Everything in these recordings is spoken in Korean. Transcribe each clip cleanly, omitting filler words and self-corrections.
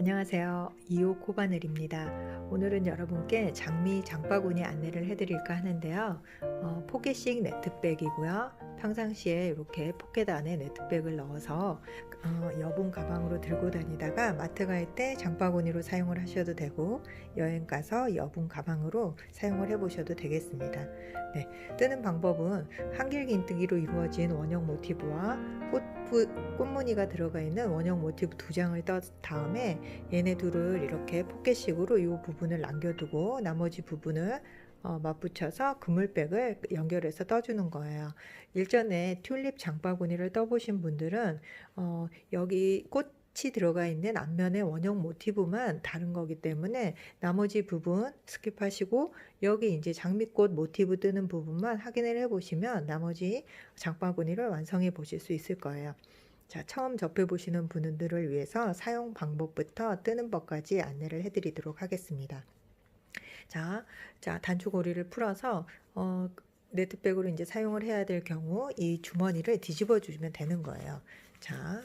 안녕하세요. 2호 코바늘입니다. 오늘은 여러분께 장미 장바구니 안내를 해드릴까 하는데요. 포켓식 네트백이고요. 평상시에 이렇게 포켓 안에 네트백을 넣어서 여분 가방으로 들고 다니다가 마트 갈 때 장바구니로 사용을 하셔도 되고, 여행 가서 여분 가방으로 사용을 해보셔도 되겠습니다. 네, 뜨는 방법은 한길긴뜨기로 이루어진 원형 모티브와 꽃무늬가 들어가 있는 원형 모티브 2장을 떴 다음에 얘네 둘을 이렇게 포켓식으로 이 부분을 남겨두고 나머지 부분을 맞붙여서 그물백을 연결해서 떠주는 거예요. 일전에 튤립 장바구니를 떠보신 분들은 여기 꽃이 들어가 있는 앞면의 원형 모티브만 다른 거기 때문에 나머지 부분 스킵하시고 여기 이제 장미꽃 모티브 뜨는 부분만 확인을 해 보시면 나머지 장바구니를 완성해 보실 수 있을 거예요. 자, 처음 접해 보시는 분들을 위해서 사용 방법부터 뜨는 법까지 안내를 해 드리도록 하겠습니다. 자, 단추고리를 풀어서 네트백으로 이제 사용을 해야 될 경우 이 주머니를 뒤집어 주시면 되는 거예요. 자,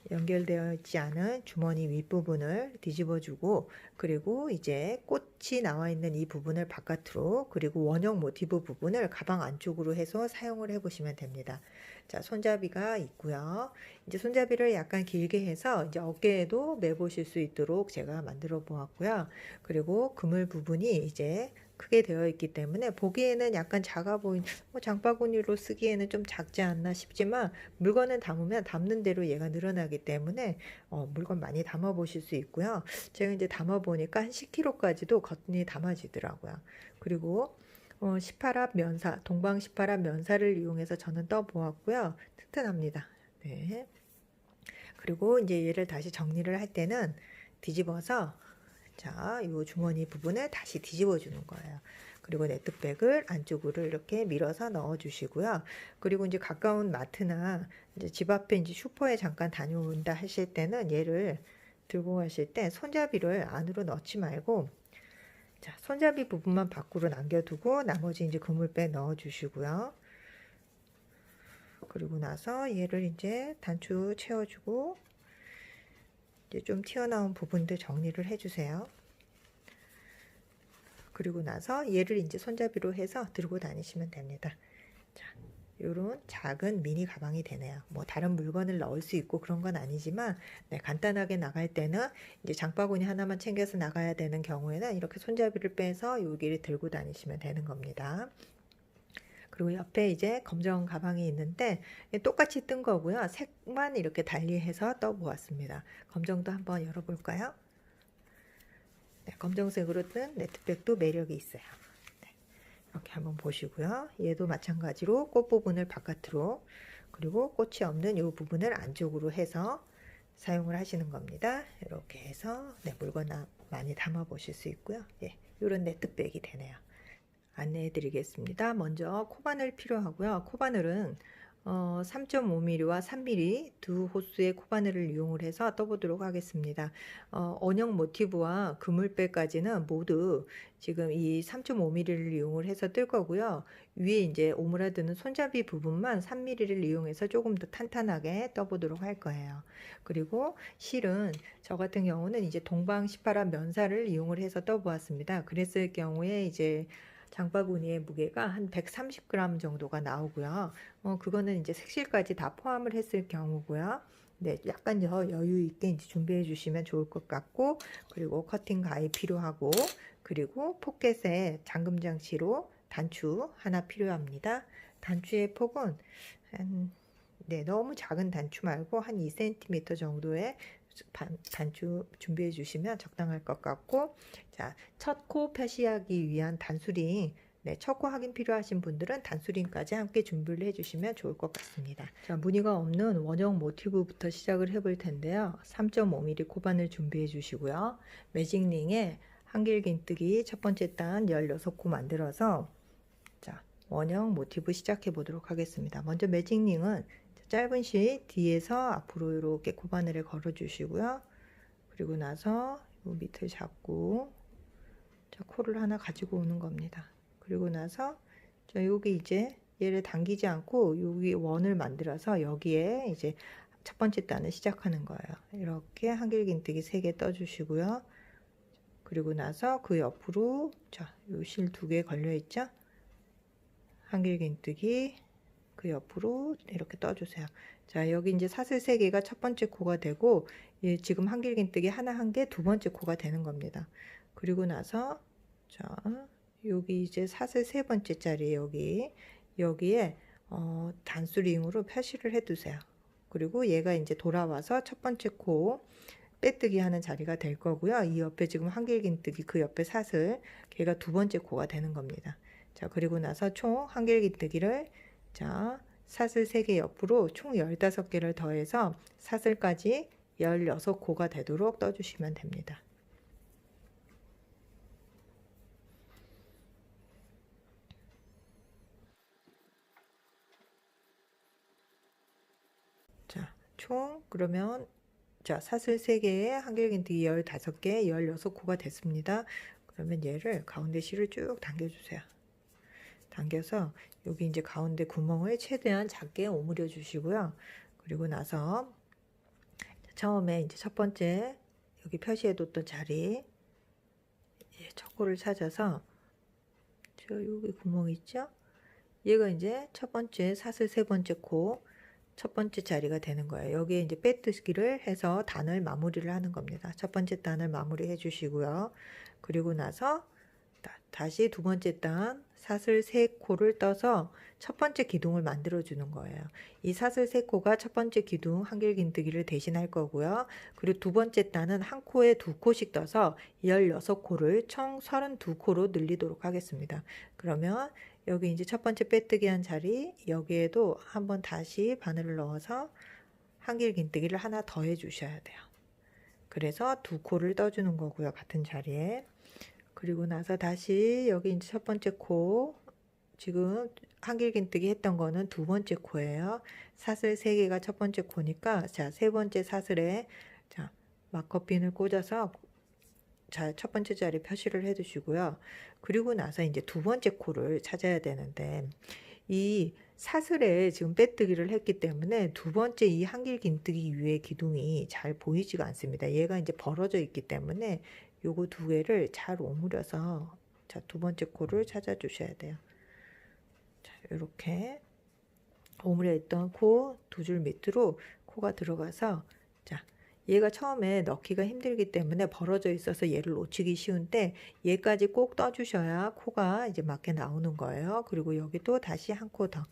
연결되어 있지 않은 주머니 윗부분을 뒤집어 주고, 그리고 이제 꽃이 나와 있는 이 부분을 바깥으로, 그리고 원형 모티브 부분을 가방 안쪽으로 해서 사용을 해 보시면 됩니다. 자, 손잡이가 있고요. 이제 손잡이를 약간 길게 해서 이제 어깨에도 매보실 수 있도록 제가 만들어 보았고요. 그리고 그물 부분이 이제 크게 되어 있기 때문에 보기에는 약간 작아 보이는, 장바구니로 쓰기에는 좀 작지 않나 싶지만 물건을 담으면 담는 대로 얘가 늘어나기 때문에 물건 많이 담아 보실 수 있고요. 제가 이제 담아 보니까 한 10kg까지도 거뜬히 담아지더라고요. 그리고 18합 면사, 동방 18합 면사를 이용해서 저는 떠 보았고요. 튼튼합니다. 네. 그리고 이제 얘를 다시 정리를 할 때는 뒤집어서, 자, 이 주머니 부분을 다시 뒤집어 주는 거예요. 그리고 네트백을 안쪽으로 이렇게 밀어서 넣어 주시고요. 그리고 이제 가까운 마트나 이제 집 앞에 이제 슈퍼에 잠깐 다녀온다 하실 때는 얘를 들고 가실 때 손잡이를 안으로 넣지 말고, 자, 손잡이 부분만 밖으로 남겨두고 나머지 이제 그물백 넣어 주시고요. 그리고 나서 얘를 이제 단추 채워주고 이제 좀 튀어나온 부분들 정리를 해주세요. 그리고 나서 얘를 이제 손잡이로 해서 들고 다니시면 됩니다. 자, 요런 작은 미니 가방이 되네요. 뭐 다른 물건을 넣을 수 있고 그런 건 아니지만, 네, 간단하게 나갈 때는 이제 장바구니 하나만 챙겨서 나가야 되는 경우에는 이렇게 손잡이를 빼서 여기를 들고 다니시면 되는 겁니다. 그리고 옆에 이제 검정 가방이 있는데 똑같이 뜬 거고요. 색만 이렇게 달리해서 떠보았습니다. 검정도 한번 열어볼까요? 네, 검정색으로 뜬 네트백도 매력이 있어요. 네, 이렇게 한번 보시고요. 얘도 마찬가지로 꽃 부분을 바깥으로, 그리고 꽃이 없는 이 부분을 안쪽으로 해서 사용을 하시는 겁니다. 이렇게 해서 네, 물건 많이 담아 보실 수 있고요. 예, 이런 네트백이 되네요. 안내해 드리겠습니다. 먼저 코바늘 필요하고요. 코바늘은 3.5mm와 3mm 두 호수의 코바늘을 이용을 해서 떠보도록 하겠습니다. 원형 모티브와 그물배까지는 모두 지금 이 3.5mm를 이용을 해서 뜰 거고요. 위에 이제 오므라드는 손잡이 부분만 3mm를 이용해서 조금 더 탄탄하게 떠보도록 할 거예요. 그리고 실은 저 같은 경우는 이제 동방 18합 면사를 이용을 해서 떠보았습니다. 그랬을 경우에 이제 장바구니의 무게가 한 130g 정도가 나오고요. 그거는 이제 색실까지 다 포함을 했을 경우고요. 네, 약간 더 여유 있게 이제 준비해 주시면 좋을 것 같고, 그리고 커팅 가위 필요하고, 그리고 포켓에 잠금 장치로 단추 하나 필요합니다. 단추의 폭은 네, 너무 작은 단추 말고 한 2cm 정도의 단추 준비해 주시면 적당할 것 같고, 자, 첫 코 표시하기 위한 단수링, 네, 첫 코 확인 필요하신 분들은 단수링까지 함께 준비를 해주시면 좋을 것 같습니다. 자, 무늬가 없는 원형 모티브부터 시작을 해볼 텐데요. 3.5mm 코바늘 준비해 주시고요. 매직링에 한길긴뜨기 첫 번째 단 16코 만들어서, 자, 원형 모티브 시작해 보도록 하겠습니다. 먼저 매직링은 짧은 실 뒤에서 앞으로 이렇게 코바늘을 걸어 주시고요. 그리고 나서 이 밑을 잡고, 자, 코를 하나 가지고 오는 겁니다. 그리고 나서 자, 여기 이제 얘를 당기지 않고 여기 원을 만들어서 여기에 이제 첫 번째 단을 시작하는 거예요. 이렇게 한길긴뜨기 3개 떠주시고요. 그리고 나서 그 옆으로 자, 요 실 2개 걸려 있죠? 한길긴뜨기 그 옆으로 이렇게 떠주세요. 자, 여기 이제 사슬 3개가 첫 번째 코가 되고, 예, 지금 한길긴뜨기 하나 한 게 두 번째 코가 되는 겁니다. 그리고 나서 자, 여기 이제 사슬 3번째 자리 여기에 단수링으로 표시를 해 두세요. 그리고 얘가 이제 돌아와서 첫 번째 코 빼뜨기 하는 자리가 될 거고요. 이 옆에 지금 한길긴뜨기 그 옆에 사슬 걔가 두 번째 코가 되는 겁니다. 자, 그리고 나서 총 한길긴뜨기를 자, 사슬 3개 옆으로 총 15개를 더해서 사슬까지 16코가 되도록 떠주시면 됩니다. 자, 총 그러면 자, 사슬 3개에 한길긴뜨기 15개, 16코가 됐습니다. 그러면 얘를 가운데 실을 쭉 당겨주세요. 당겨서 여기 이제 가운데 구멍을 최대한 작게 오므려 주시고요. 그리고 나서 처음에 이제 첫 번째 여기 표시해 뒀던 자리 첫 코를 찾아서 저 여기 구멍 있죠? 얘가 이제 첫 번째 사슬 3번째 코 첫 번째 자리가 되는 거예요. 여기에 이제 빼뜨기를 해서 단을 마무리를 하는 겁니다. 첫 번째 단을 마무리 해 주시고요. 그리고 나서 다시 두 번째 단 사슬 3코를 떠서 첫 번째 기둥을 만들어 주는 거예요. 이 사슬 3코가 첫 번째 기둥 한길긴뜨기를 대신할 거고요. 그리고 두 번째 단은 한 코에 2코씩 떠서 16코를 총 32코로 늘리도록 하겠습니다. 그러면 여기 이제 첫 번째 빼뜨기 한 자리 여기에도 한번 다시 바늘을 넣어서 한길긴뜨기를 하나 더 해 주셔야 돼요. 그래서 2코를 떠주는 거고요. 같은 자리에. 그리고 나서 다시 여기 이제 첫 번째 코 지금 한길긴뜨기 했던 거는 두 번째 코예요. 사슬 3개가 첫 번째 코니까 자, 세 번째 사슬에 자, 마커핀을 꽂아서 자, 첫 번째 자리 표시를 해 두시고요. 그리고 나서 이제 두 번째 코를 찾아야 되는데 이 사슬에 지금 빼뜨기를 했기 때문에 두 번째 이 한길긴뜨기 위에 기둥이 잘 보이지가 않습니다. 얘가 이제 벌어져 있기 때문에 요거 2개를 잘 오므려서 자, 두 번째 코를 찾아 주셔야 돼요. 자, 이렇게 오므려 있던 코 2줄 밑으로 코가 들어가서 자, 얘가 처음에 넣기가 힘들기 때문에 벌어져 있어서 얘를 놓치기 쉬운데 얘까지 꼭 떠 주셔야 코가 이제 맞게 나오는 거예요. 그리고 여기 또 다시 한 코 더.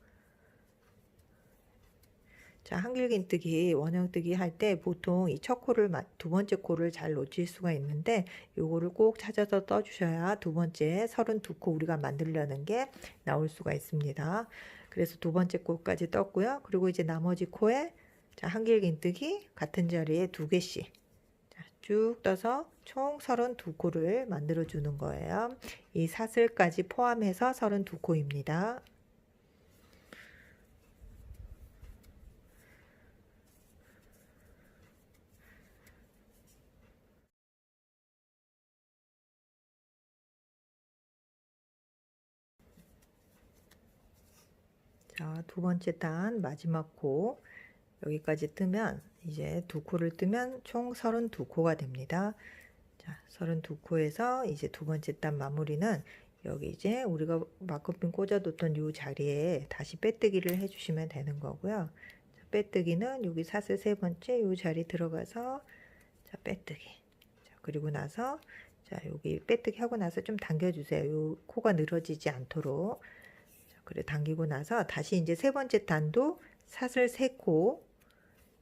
자, 한길긴뜨기, 원형뜨기 할 때 보통 이 첫 코를 두 번째 코를 잘 놓칠 수가 있는데 요거를 꼭 찾아서 떠주셔야 두 번째 32코 우리가 만들려는 게 나올 수가 있습니다. 그래서 두 번째 코까지 떴고요. 그리고 이제 나머지 코에 자, 한길긴뜨기 같은 자리에 2개씩 쭉 떠서 총 32코를 만들어 주는 거예요. 이 사슬까지 포함해서 32코입니다. 자, 두 번째 단 마지막 코 여기까지 뜨면 이제 2코를 뜨면 총 32코가 됩니다. 자, 32코에서 이제 두 번째 단 마무리는 여기 이제 우리가 마커핀 꽂아뒀던 이 자리에 다시 빼뜨기를 해주시면 되는 거고요. 자, 빼뜨기는 여기 사슬 3번째 이 자리 들어가서 자, 빼뜨기. 자, 그리고 나서 자, 여기 빼뜨기 하고 나서 좀 당겨주세요. 요 코가 늘어지지 않도록. 자, 그래 당기고 나서 다시 이제 세 번째 단도 사슬 3코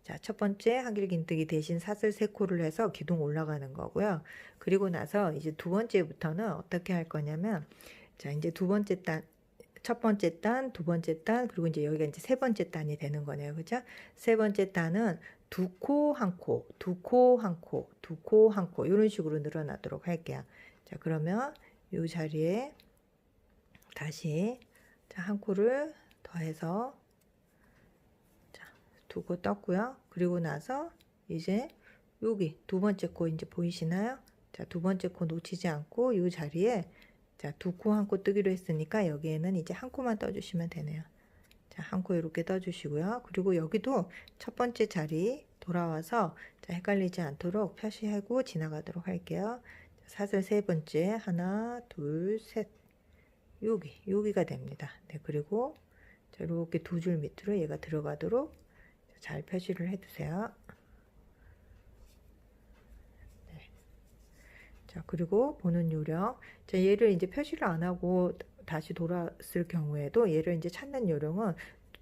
자, 첫 번째 한길긴뜨기 대신 사슬 3코를 해서 기둥 올라가는 거고요. 그리고 나서 이제 두 번째부터는 어떻게 할 거냐면 자, 이제 두 번째 단 첫 번째 단, 두 번째 단, 그리고 이제 여기가 이제 세 번째 단이 되는 거네요. 그죠? 세 번째 단은 2코, 1코, 2코, 1코, 2코, 1코 이런 식으로 늘어나도록 할게요. 자, 그러면 이 자리에 다시 자, 1코를 더해서 2코 떴고요. 그리고 나서 이제 여기 두 번째 코 이제 보이시나요? 자, 두 번째 코 놓치지 않고 이 자리에 자, 2코 1코 뜨기로 했으니까 여기에는 이제 1코만 떠주시면 되네요. 자, 한 코 이렇게 떠주시고요. 그리고 여기도 첫 번째 자리 돌아와서 자, 헷갈리지 않도록 표시하고 지나가도록 할게요. 자, 사슬 세 번째 하나, 둘, 셋. 여기가 됩니다. 네, 그리고 자, 이렇게 두 줄 밑으로 얘가 들어가도록 잘 표시를 해두세요. 네. 자, 그리고 보는 요령. 자, 얘를 이제 표시를 안 하고 다시 돌았을 경우에도 얘를 이제 찾는 요령은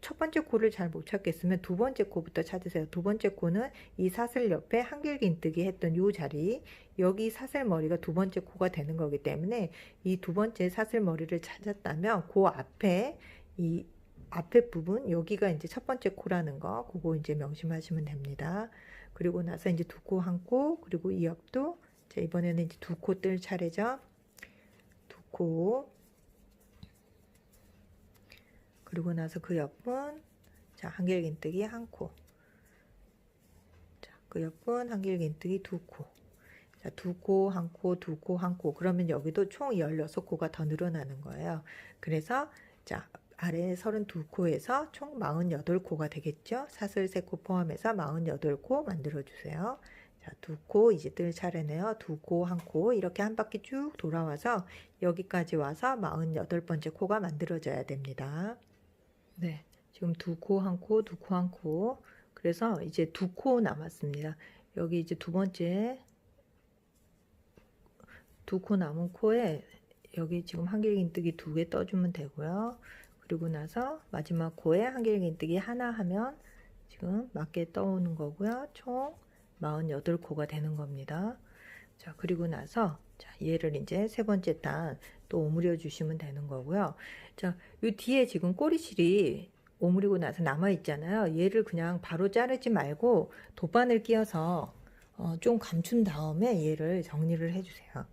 첫 번째 코를 잘 못 찾겠으면 두 번째 코부터 찾으세요. 두 번째 코는 이 사슬 옆에 한길긴뜨기 했던 요 자리, 여기 사슬 머리가 두 번째 코가 되는 거기 때문에 이 두 번째 사슬 머리를 찾았다면 그 앞에 이 앞에 부분 여기가 이제 첫 번째 코라는 거, 그거 이제 명심하시면 됩니다. 그리고 나서 이제 두 코 한 코, 그리고 이 옆도 자, 이번에는 이제 두 코 뜰 차례죠. 두 코. 그리고 나서 그 옆은 자, 한길긴뜨기 한 코. 자, 그 옆은 한길긴뜨기 두 코. 자, 두 코, 한 코, 두 코, 한 코. 그러면 여기도 총 16코가 더 늘어나는 거예요. 그래서 자, 아래 32코에서 총 48코가 되겠죠. 사슬 3코 포함해서 48코 만들어 주세요. 자, 두 코 이제 뜰 차례네요. 두 코, 한 코 이렇게 한 바퀴 쭉 돌아와서 여기까지 와서 48번째 코가 만들어져야 됩니다. 네, 지금 두 코, 한 코, 두 코, 한 코. 그래서 이제 두 코 남았습니다. 여기 이제 두 번째 두 코 남은 코에 여기 지금 한길긴뜨기 두 개 떠주면 되고요. 그리고 나서 마지막 코에 한길긴뜨기 하나 하면 지금 맞게 떠오는 거고요. 총 48코가 되는 겁니다. 자, 그리고 나서 자, 얘를 이제 세 번째 단 또 오므려 주시면 되는 거고요. 자, 이 뒤에 지금 꼬리실이 오므리고 나서 남아 있잖아요. 얘를 그냥 바로 자르지 말고 돗바늘 끼워서 좀 감춘 다음에 얘를 정리를 해주세요.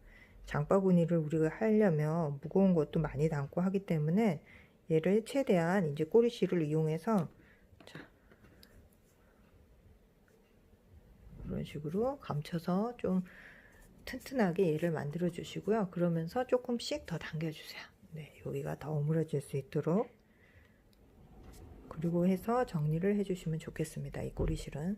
장바구니를 우리가 하려면 무거운 것도 많이 담고 하기 때문에 얘를 최대한 이제 꼬리실을 이용해서 자, 이런 식으로 감춰서 좀 튼튼하게 얘를 만들어 주시고요. 그러면서 조금씩 더 당겨 주세요. 네, 여기가 더 오므려질 수 있도록. 그리고 해서 정리를 해 주시면 좋겠습니다. 이 꼬리실은.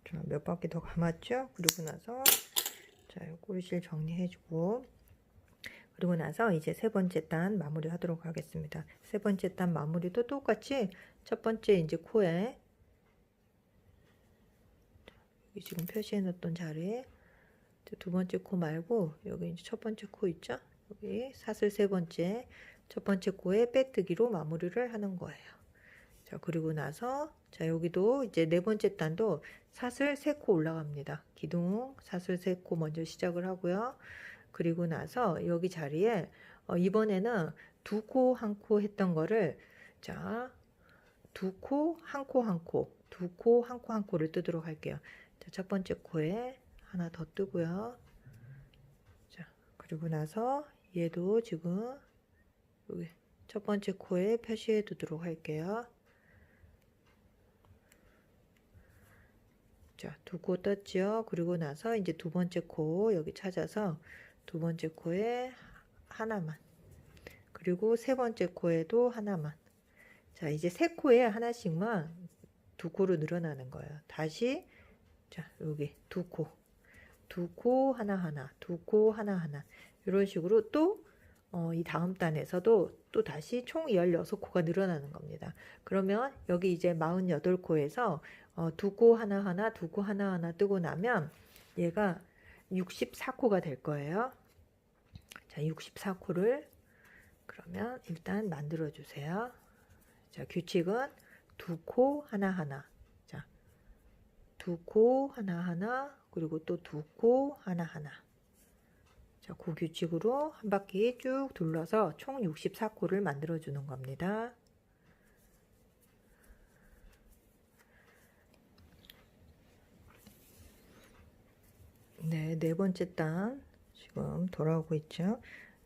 자, 몇 바퀴 더 감았죠? 그리고 나서 자, 이 꼬리실 정리해 주고 그리고 나서 이제 세 번째 단 마무리 하도록 하겠습니다. 세 번째 단 마무리도 똑같이 첫 번째 이제 코에 여기 지금 표시해 놓았던 자리에 두 번째 코 말고 여기 이제 첫 번째 코 있죠? 여기 사슬 세 번째 첫 번째 코에 빼뜨기로 마무리를 하는 거예요. 자, 그리고 나서 자, 여기도 이제 네 번째 단도 사슬 세 코 올라갑니다. 기둥 사슬 세 코 먼저 시작을 하고요. 그리고 나서 여기 자리에 이번에는 두 코 한 코 했던 거를 자, 두 코 한 코 한 코, 두 코 한 코 한 코를 뜨도록 할게요. 자, 첫 번째 코에 하나 더 뜨고요. 자, 그리고 나서 얘도 지금 여기 첫 번째 코에 표시해 두도록 할게요. 자, 두 코 떴죠. 그리고 나서 이제 두 번째 코 여기 찾아서 두 번째 코에 하나만, 그리고 세 번째 코에도 하나만. 자, 이제 세 코에 하나씩만 두 코로 늘어나는 거예요. 다시 자, 여기 두 코 하나하나, 두 코 하나하나 이런 식으로 또 이 다음 단에서도 또 다시 총 16코가 늘어나는 겁니다. 그러면 여기 이제 48코에서 두 코 하나하나, 두 코 하나하나 뜨고 나면 얘가 64코가 될 거예요. 자, 64코를 그러면 일단 만들어 주세요. 자, 규칙은 두 코 하나하나. 자, 두 코 하나하나, 그리고 또 두 코 하나하나. 자, 그 규칙으로 한 바퀴 쭉 둘러서 총 64코를 만들어 주는 겁니다. 네, 네 번째 단 지금 돌아오고 있죠.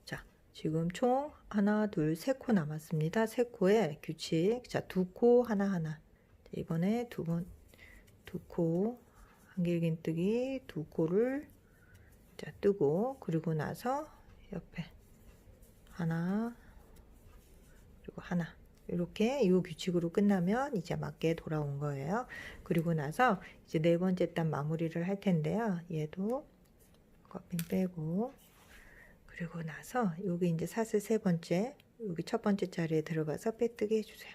자, 지금 총 하나, 둘, 세 코 남았습니다. 세 코의 규칙. 자, 두 코 하나하나. 이번에 두 코 한길긴뜨기 두 코를 자 뜨고, 그리고 나서 옆에 하나, 그리고 하나, 이렇게 이 규칙으로 끝나면 이제 맞게 돌아온 거예요. 그리고 나서 이제 네 번째 단 마무리를 할 텐데요. 얘도 커핑 빼고, 그리고 나서 여기 이제 사슬 세 번째, 여기 첫 번째 자리에 들어가서 빼뜨기 해주세요.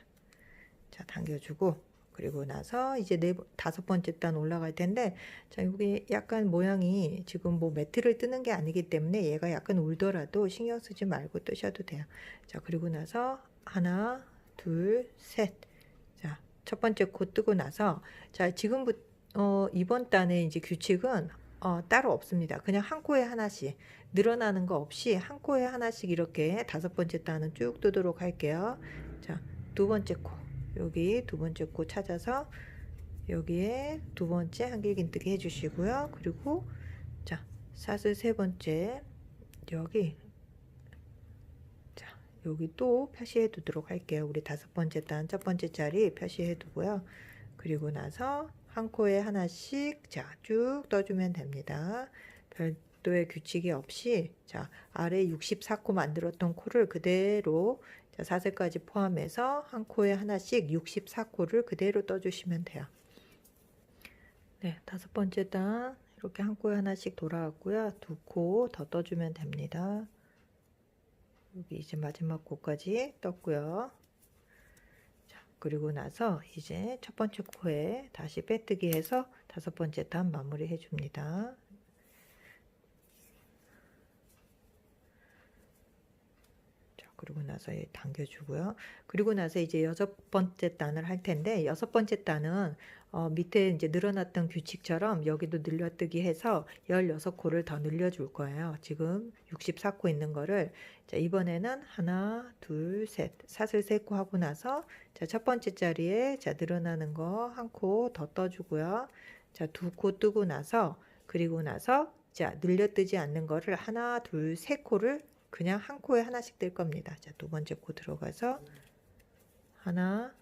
자, 당겨주고, 그리고 나서 이제 다섯 번째 단 올라갈 텐데, 자, 여기 약간 모양이 지금 뭐 매트를 뜨는 게 아니기 때문에 얘가 약간 울더라도 신경 쓰지 말고 뜨셔도 돼요. 자, 그리고 나서 하나, 둘, 셋. 자, 첫 번째 코 뜨고 나서, 자, 지금부터 이번 단의 이제 규칙은 따로 없습니다. 그냥 한 코에 하나씩, 늘어나는 거 없이 한 코에 하나씩 이렇게 다섯 번째 단은 쭉 뜨도록 할게요. 자, 두 번째 코, 여기 두 번째 코 찾아서 여기에 두 번째 한길긴뜨기 해주시고요. 그리고 자, 사슬 세 번째, 여기, 자, 여기 또 표시해 두도록 할게요. 우리 다섯 번째 단 첫 번째 자리 표시해 두고요. 그리고 나서 한 코에 하나씩 자 쭉 떠주면 됩니다. 별도의 규칙이 없이, 자, 아래 64코 만들었던 코를 그대로, 자, 사슬까지 포함해서 한 코에 하나씩 64코를 그대로 떠주시면 돼요. 네, 다섯 번째 단 이렇게 한 코에 하나씩 돌아왔고요. 두 코 더 떠주면 됩니다. 여기 이제 마지막 코까지 떴고요. 자, 그리고 나서 이제 첫 번째 코에 다시 빼뜨기 해서 다섯 번째 단 마무리 해줍니다. 그리고 나서 당겨주고요. 그리고 나서 이제 여섯 번째 단을 할 텐데, 여섯 번째 단은 밑에 이제 늘어났던 규칙처럼 여기도 늘려뜨기 해서 16코를 더 늘려줄 거예요. 지금 64코 있는 거를, 자, 이번에는 하나, 둘, 셋, 사슬 3코 하고 나서, 자, 첫 번째 자리에 자 늘어나는 거 한 코 더 떠주고요. 자, 두 코 뜨고 나서, 그리고 나서 자 늘려뜨지 않는 거를 하나, 둘, 세 코를 그냥 한 코에 하나씩 뜰 겁니다. 자, 두 번째 코 들어가서 하나,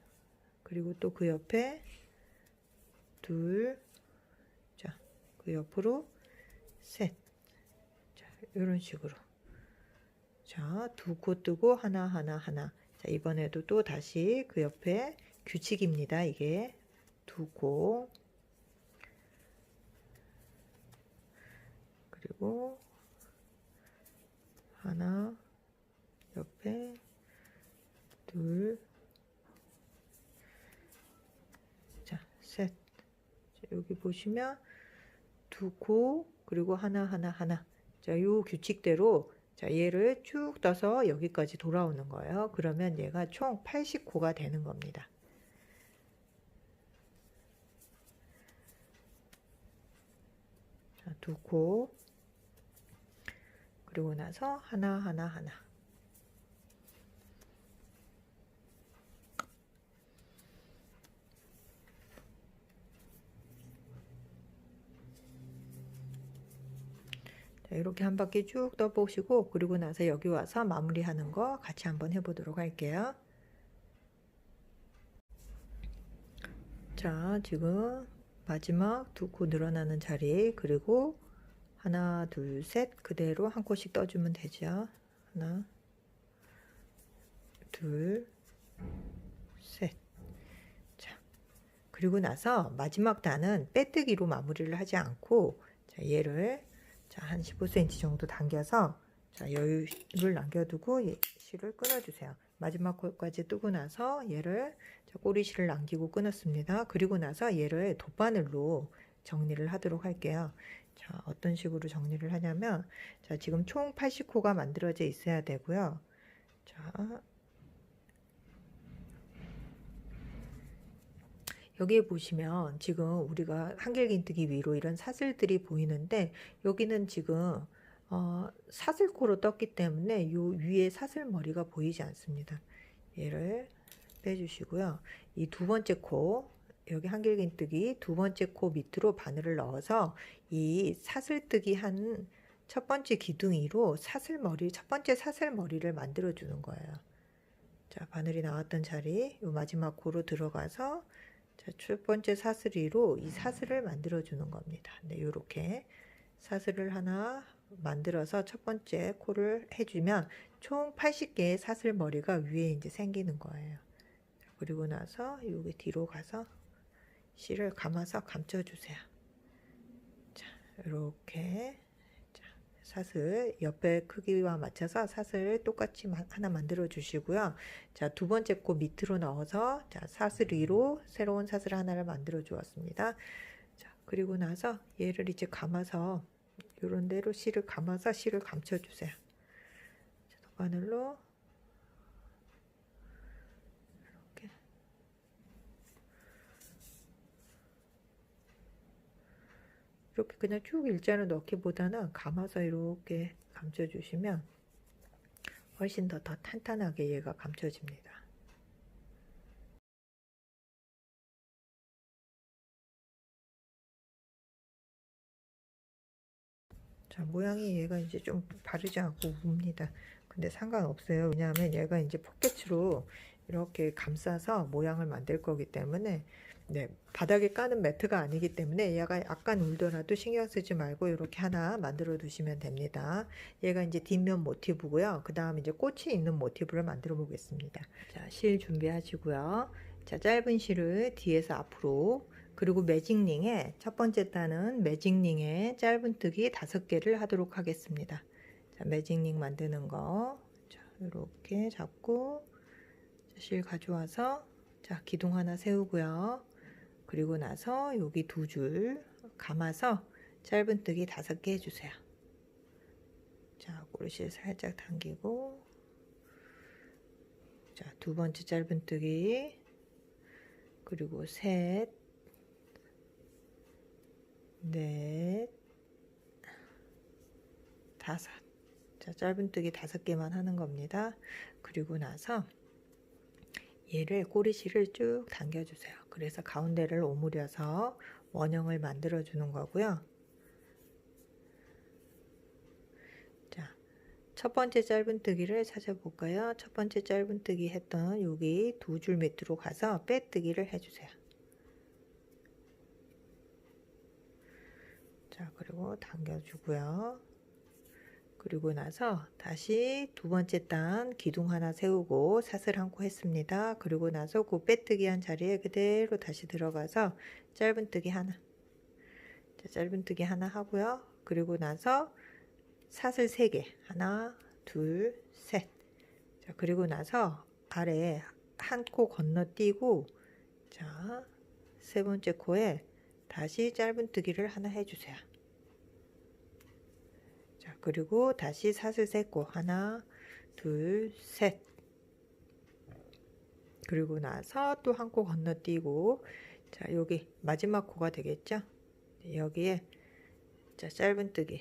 그리고 또 그 옆에 둘, 자, 그 옆으로 셋. 자, 이런 식으로. 자, 두 코 뜨고 하나, 하나, 하나. 자, 이번에도 또 다시 그 옆에 규칙입니다. 이게 두 코. 그리고 하나, 옆에 둘, 자, 셋. 자, 여기 보시면 두 코, 그리고 하나, 하나, 하나. 자, 요 규칙대로, 자, 얘를 쭉 떠서 여기까지 돌아오는 거예요. 그러면 얘가 총 80코가 되는 겁니다. 자, 두 코. 그리고 나서 하나, 하나, 하나. 자, 이렇게 한 바퀴 쭉 떠보시고, 그리고 나서 여기 와서 마무리하는 거 같이 한번 해보도록 할게요. 자, 지금 마지막 두 코 늘어나는 자리, 그리고 하나, 둘, 셋, 그대로 한 코씩 떠주면 되죠. 하나, 둘, 셋. 자, 그리고 나서 마지막 단은 빼뜨기로 마무리를 하지 않고, 자, 얘를 자, 한 15cm 정도 당겨서, 자, 여유를 남겨두고 실을 끊어주세요. 마지막 코까지 뜨고 나서 얘를, 자, 꼬리실을 남기고 끊었습니다. 그리고 나서 얘를 돗바늘로 정리를 하도록 할게요. 자, 어떤 식으로 정리를 하냐면, 자, 지금 총 80코가 만들어져 있어야 되고요. 자, 여기에 보시면 지금 우리가 한길긴뜨기 위로 이런 사슬들이 보이는데, 여기는 지금 사슬코로 떴기 때문에 요 위에 사슬머리가 보이지 않습니다. 얘를 빼주시고요. 이 두 번째 코, 여기 한길긴뜨기 두 번째 코 밑으로 바늘을 넣어서 이 사슬뜨기 한 첫 번째 기둥이로 사슬머리, 첫 번째 사슬머리를 만들어 주는 거예요. 자, 바늘이 나왔던 자리, 요 마지막 코로 들어가서, 자, 자, 첫 번째 사슬이로 이 사슬을 만들어 주는 겁니다. 네, 이렇게 사슬을 하나 만들어서 첫 번째 코를 해주면 총 80개의 사슬 머리가 위에 이제 생기는 거예요. 그리고 나서 여기 뒤로 가서 실을 감아서 감춰주세요. 자, 이렇게 사슬 옆에 크기와 맞춰서 사슬 똑같이 하나 만들어 주시고요. 자, 두 번째 코 밑으로 넣어서 자, 사슬 위로 새로운 사슬 하나를 만들어 주었습니다. 자, 그리고 나서 얘를 이제 감아서 이런 대로 실을 감아서 실을 감춰 주세요. 바늘로 이렇게 그냥 쭉 일자로 넣기보다는 감아서 이렇게 감춰주시면 훨씬 더 탄탄하게 얘가 감춰집니다. 자, 모양이 얘가 이제 좀 바르지 않고 웁니다. 근데 상관없어요. 왜냐하면 얘가 이제 포켓으로 이렇게 감싸서 모양을 만들 거기 때문에 네, 바닥에 까는 매트가 아니기 때문에 얘가 약간 울더라도 신경 쓰지 말고 이렇게 하나 만들어 두시면 됩니다. 얘가 이제 뒷면 모티브고요. 그 다음 이제 꽃이 있는 모티브를 만들어 보겠습니다. 자, 실 준비하시고요. 자, 짧은 실을 뒤에서 앞으로 그리고 매직링에 첫 번째 단은 매직링에 짧은뜨기 5개를 하도록 하겠습니다. 자, 매직링 만드는 거 자, 이렇게 잡고 실 가져와서 자, 기둥 하나 세우고요. 그리고 나서 여기 2줄 감아서 짧은뜨기 5개 해주세요. 자, 꼬리실 살짝 당기고 자, 두 번째 짧은뜨기 그리고 셋 넷, 다섯. 자, 짧은뜨기 5개만 하는 겁니다. 그리고 나서 얘를 꼬리실을 쭉 당겨주세요. 그래서 가운데를 오므려서 원형을 만들어 주는 거고요. 자, 첫 번째 짧은뜨기를 찾아볼까요? 첫 번째 짧은뜨기 했던 여기 2줄 밑으로 가서 빼뜨기를 해주세요. 자, 그리고 당겨주고요. 그리고 나서 다시 두 번째 단 기둥 하나 세우고 사슬 한 코 했습니다. 그리고 나서 그 빼뜨기 한 자리에 그대로 다시 들어가서 짧은뜨기 하나. 자, 짧은뜨기 하나 하고요. 그리고 나서 사슬 3개. 하나, 둘, 셋. 자, 그리고 나서 아래에 한 코 건너뛰고 자, 세 번째 코에 다시 짧은뜨기를 하나 해주세요. 자, 그리고 다시 사슬 3코 하나, 둘, 셋. 그리고 나서 또 한 코 건너뛰고 자, 여기 마지막 코가 되겠죠? 여기에 자, 짧은뜨기.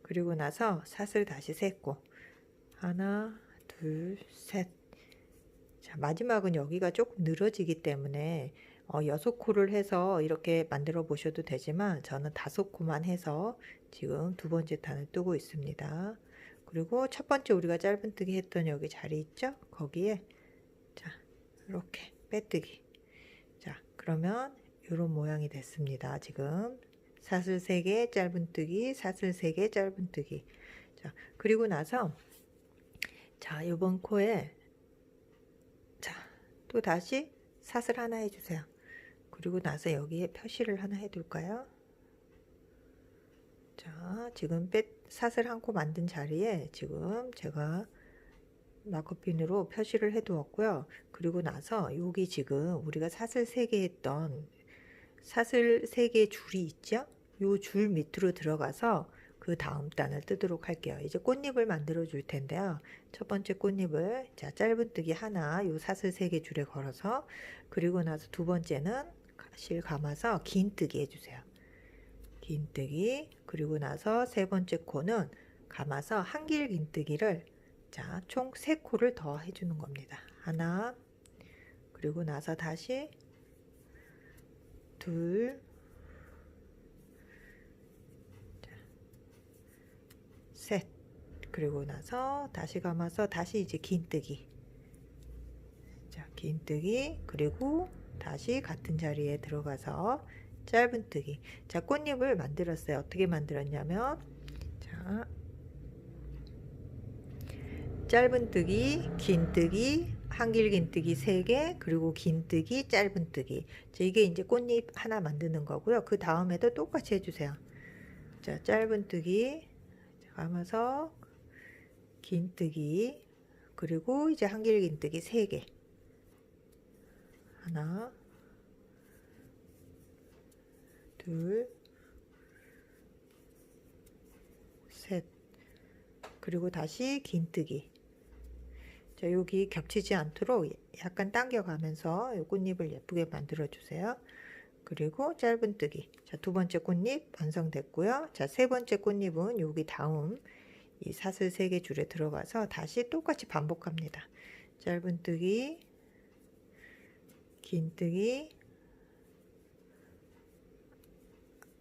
그리고 나서 사슬 다시 3코 하나, 둘, 셋. 자, 마지막은 여기가 조금 늘어지기 때문에 6코를 해서 이렇게 만들어 보셔도 되지만 저는 5코만 해서 지금 두 번째 단을 뜨고 있습니다. 그리고 첫 번째 우리가 짧은뜨기 했던 여기 자리 있죠? 거기에 자, 이렇게 빼뜨기. 자, 그러면 이런 모양이 됐습니다. 지금 사슬 3개 짧은뜨기, 사슬 3개 짧은뜨기. 자, 그리고 나서 자, 이번 코에 자, 또 다시 사슬 하나 해주세요. 그리고 나서 여기에 표시를 하나 해둘까요? 자, 지금 사슬 한 코 만든 자리에 지금 제가 마커핀으로 표시를 해 두었고요. 그리고 나서 여기 지금 우리가 사슬 3개 했던 사슬 3개 줄이 있죠? 요 줄 밑으로 들어가서 그 다음 단을 뜨도록 할게요. 이제 꽃잎을 만들어 줄 텐데요. 첫 번째 꽃잎을 자, 짧은뜨기 하나 요 사슬 3개 줄에 걸어서 그리고 나서 두 번째는 실 감아서 긴뜨기 해주세요. 긴뜨기 그리고 나서 세 번째 코는 감아서 한길 긴뜨기를 자, 총 3코를 더 해주는 겁니다. 하나 그리고 나서 다시 둘 셋 그리고 나서 다시 감아서 다시 이제 긴뜨기 자, 긴뜨기 그리고 다시 같은 자리에 들어가서 짧은뜨기. 자, 꽃잎을 만들었어요. 어떻게 만들었냐면, 자, 짧은뜨기, 긴뜨기, 한길긴뜨기 3개, 그리고 긴뜨기, 짧은뜨기. 자, 이게 이제 꽃잎 하나 만드는 거고요. 그 다음에도 똑같이 해주세요. 자, 짧은뜨기 하면서 긴뜨기, 그리고 이제 한길긴뜨기 3개. 하나, 둘, 셋. 그리고 다시 긴뜨기. 자, 여기 겹치지 않도록 약간 당겨가면서 이 꽃잎을 예쁘게 만들어 주세요. 그리고 짧은뜨기. 자, 두 번째 꽃잎 완성됐고요. 자, 세 번째 꽃잎은 여기 다음 이 사슬 3개 줄에 들어가서 다시 똑같이 반복합니다. 짧은뜨기, 긴뜨기,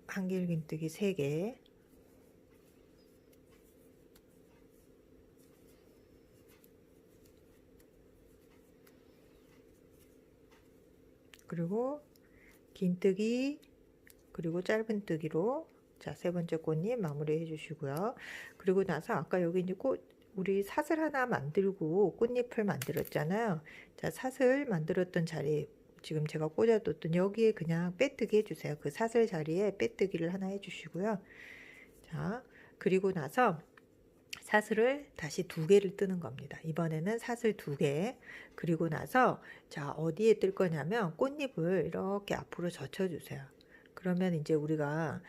한길긴뜨기 3개. 그리고 긴뜨기, 그리고 짧은뜨기로, 자, 세 번째 꽃잎 마무리 해주시고요. 그리고 나서 아까 여기 이제 우리 사슬 하나 만들고 꽃잎을 만들었잖아요. 자, 사슬 만들었던 자리, 지금 제가 꽂아뒀던 여기에 그냥 빼뜨기 해주세요. 그 사슬 자리에 빼뜨기를 하나 해주시고요. 자, 그리고 나서 사슬을 다시 2개를 뜨는 겁니다. 이번에는 사슬 2개. 그리고 나서, 자, 어디에 뜰 거냐면 꽃잎을 이렇게 앞으로 젖혀주세요. 그러면 이제 우리가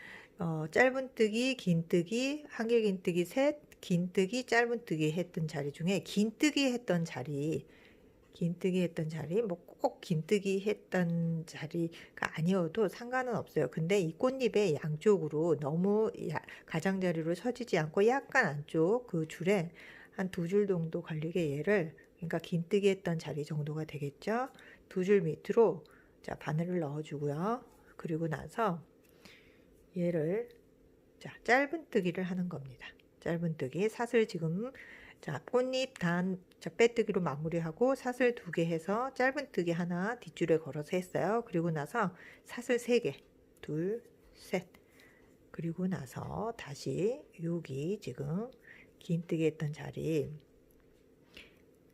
짧은뜨기, 긴뜨기, 한길긴뜨기 3, 긴뜨기, 짧은뜨기 했던 자리 중에 긴뜨기 했던 자리, 뭐 꼭 긴뜨기 했던 자리가 아니어도 상관은 없어요. 근데 이 꽃잎의 양쪽으로 너무 가장자리로 서지지 않고 약간 안쪽 그 줄에 한 2줄 정도 걸리게 얘를, 그러니까 긴뜨기 했던 자리 정도가 되겠죠. 2줄 밑으로, 자, 바늘을 넣어주고요. 그리고 나서 얘를, 자, 짧은뜨기를 하는 겁니다. 짧은뜨기 사슬 지금, 자, 꽃잎 단, 자, 빼뜨기로 마무리하고 사슬 2개 해서 짧은뜨기 하나 뒷줄에 걸어서 했어요. 그리고 나서 사슬 3개, 둘, 셋. 그리고 나서 다시 여기 지금 긴뜨기 했던 자리,